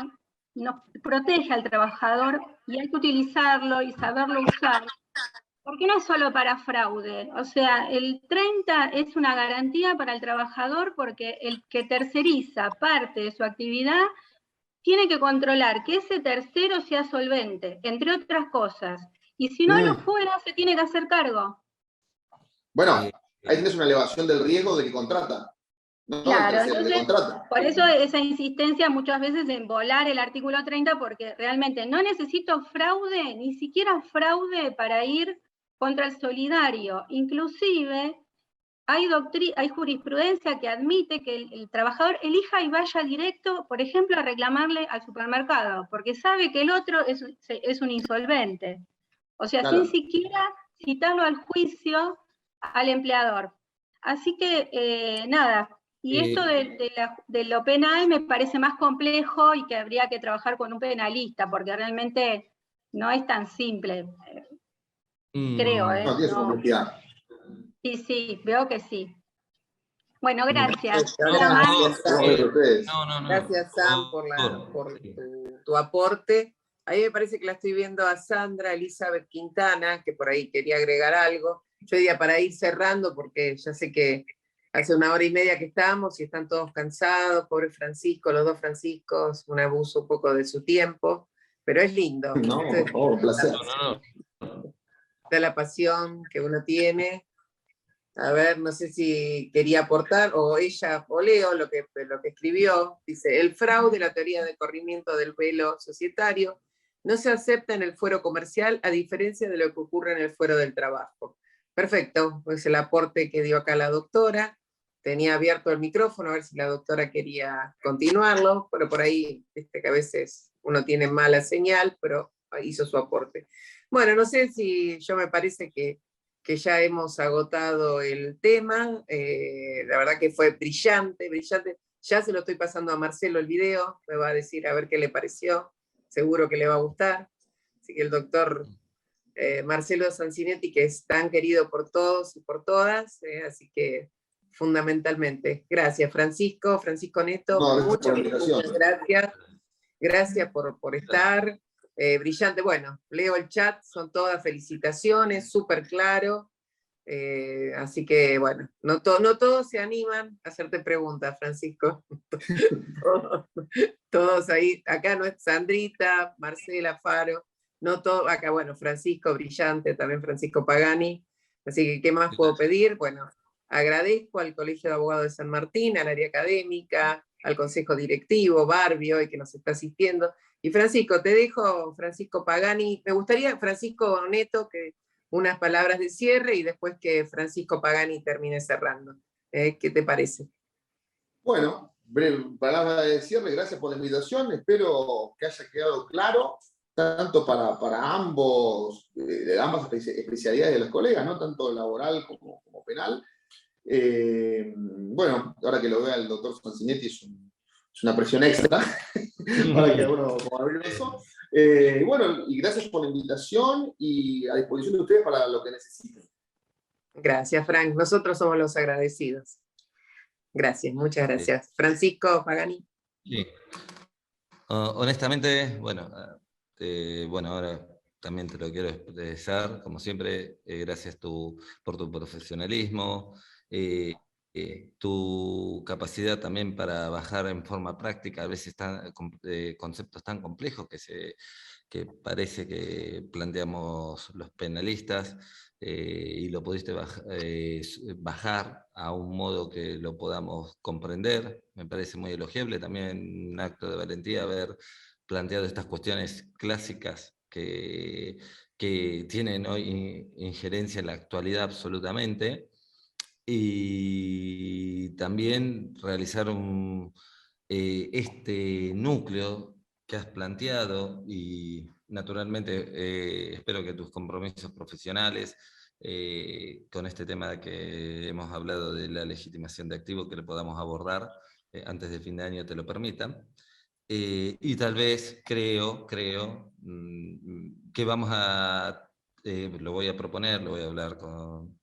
nos protege al trabajador y hay que utilizarlo y saberlo usar, porque no es solo para fraude. O sea, el 30 es una garantía para el trabajador porque el que terceriza parte de su actividad tiene que controlar que ese tercero sea solvente, entre otras cosas. Y si no lo fuera, se tiene que hacer cargo. Bueno, ahí tenés una elevación del riesgo de que contrata. ¿no? Claro, Se le entonces, contrata. por eso esa insistencia muchas veces en volar el artículo 30, porque realmente no necesito fraude, ni siquiera fraude para ir contra el solidario. Inclusive, hay jurisprudencia que admite que el trabajador elija y vaya directo, por ejemplo, a reclamarle al supermercado, porque sabe que el otro es un insolvente. O sea, Claro. sin siquiera citarlo al juicio al empleador. Así que, nada, y esto de lo penal me parece más complejo y que habría que trabajar con un penalista, porque realmente no es tan simple, creo, No, tiene su no. complejidad. Sí, veo que sí. Bueno, gracias. Gracias, Nada más. Gracias, Sam, por tu aporte. Ahí me parece que la estoy viendo a Sandra Elizabeth Quintana, que por ahí quería agregar algo. Yo diría para ir cerrando, porque ya sé que hace 1 hora y media que estamos y están todos cansados, pobre Francisco, los dos Franciscos, un abuso un poco de su tiempo, pero es lindo. No, por favor, un placer. De la pasión que uno tiene. A ver, no sé si quería aportar, o ella, o Leo, lo que escribió. Dice, el fraude, la teoría de corrimiento del velo societario, no se acepta en el fuero comercial, a diferencia de lo que ocurre en el fuero del trabajo. Perfecto, pues el aporte que dio acá la doctora. Tenía abierto el micrófono, a ver si la doctora quería continuarlo, pero por ahí, que a veces uno tiene mala señal, pero hizo su aporte. Bueno, no sé si yo me parece que ya hemos agotado el tema. La verdad que fue brillante, brillante. Ya se lo estoy pasando a Marcelo el video, me va a decir a ver qué le pareció, seguro que le va a gustar. Así que el doctor Marcelo Sancinetti, que es tan querido por todos y por todas, así que fundamentalmente. Gracias, Francisco Neto, No, muchas gracias. Gracias por estar. Brillante. Bueno, leo el chat, son todas felicitaciones, súper claro. Así que, bueno, no todos se animan a hacerte preguntas, Francisco. Todos ahí, acá no es Sandrita, Marcela, Faro, no todo, acá, bueno, Francisco, brillante, también Francisco Pagani. Así que, ¿qué más puedo pedir? Bueno, agradezco al Colegio de Abogados de San Martín, al área académica, al Consejo Directivo, Barbie, hoy que nos está asistiendo. Y Francisco, te dejo, Francisco Pagani. Me gustaría, Francisco Neto, que unas palabras de cierre y después que Francisco Pagani termine cerrando. ¿Qué te parece? Bueno, breve palabra de cierre, gracias por la invitación. Espero que haya quedado claro, tanto para ambas especialidades de los colegas, ¿no? Tanto laboral como penal. Bueno, ahora que lo vea el doctor Sancinetti es una presión extra para que uno como abrir eso. Bueno, y gracias por la invitación y a disposición de ustedes para lo que necesiten. Gracias, Frank. Nosotros somos los agradecidos. Gracias, muchas gracias. Francisco Pagani. Sí. Honestamente, bueno, ahora también te lo quiero expresar, como siempre, gracias por tu profesionalismo, tu capacidad también para bajar en forma práctica a veces conceptos tan complejos que parece que planteamos los penalistas, y lo pudiste bajar a un modo que lo podamos comprender. Me parece muy elogiable, también un acto de valentía haber planteado estas cuestiones clásicas que tienen hoy injerencia en la actualidad absolutamente, y también realizar este núcleo que has planteado, y naturalmente espero que tus compromisos profesionales con este tema que hemos hablado de la legitimación de activos, que lo podamos abordar antes de fin de año, te lo permitan. Y tal vez creo que vamos lo voy a proponer, lo voy a hablar con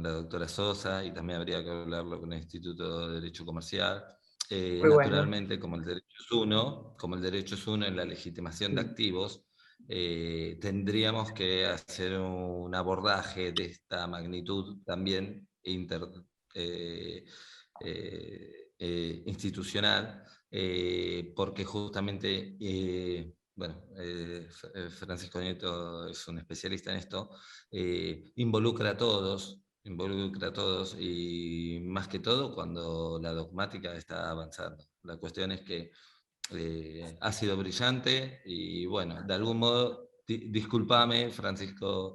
la doctora Sosa, y también habría que hablarlo con el Instituto de Derecho Comercial. Naturalmente, como el derecho es uno en la legitimación de activos, tendríamos que hacer un abordaje de esta magnitud también institucional, porque justamente, Francisco Nieto es un especialista en esto, involucra a todos, y más que todo cuando la dogmática está avanzando. La cuestión es que ha sido brillante y bueno, de algún modo, discúlpame Francisco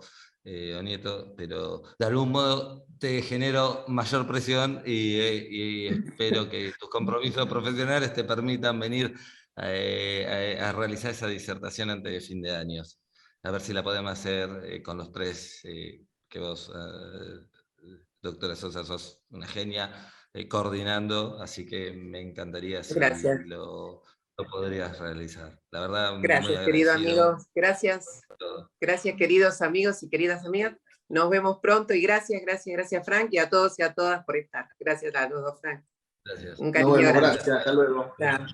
Onieto, pero de algún modo te genero mayor presión y espero que tus compromisos profesionales te permitan venir a realizar esa disertación antes de fin de años. A ver si la podemos hacer con los tres que vos, doctora Sosa, sos una genia, coordinando, así que me encantaría si Gracias. lo podrías realizar. La verdad, muy Gracias, queridos agradecido. amigos. Gracias. Gracias, queridos amigos y queridas amigas. Nos vemos pronto y gracias, Frank, y a todos y a todas por estar. Gracias a los dos, Frank. Gracias. Un Nos cariño vemos, grande. gracias, hasta luego. Chao.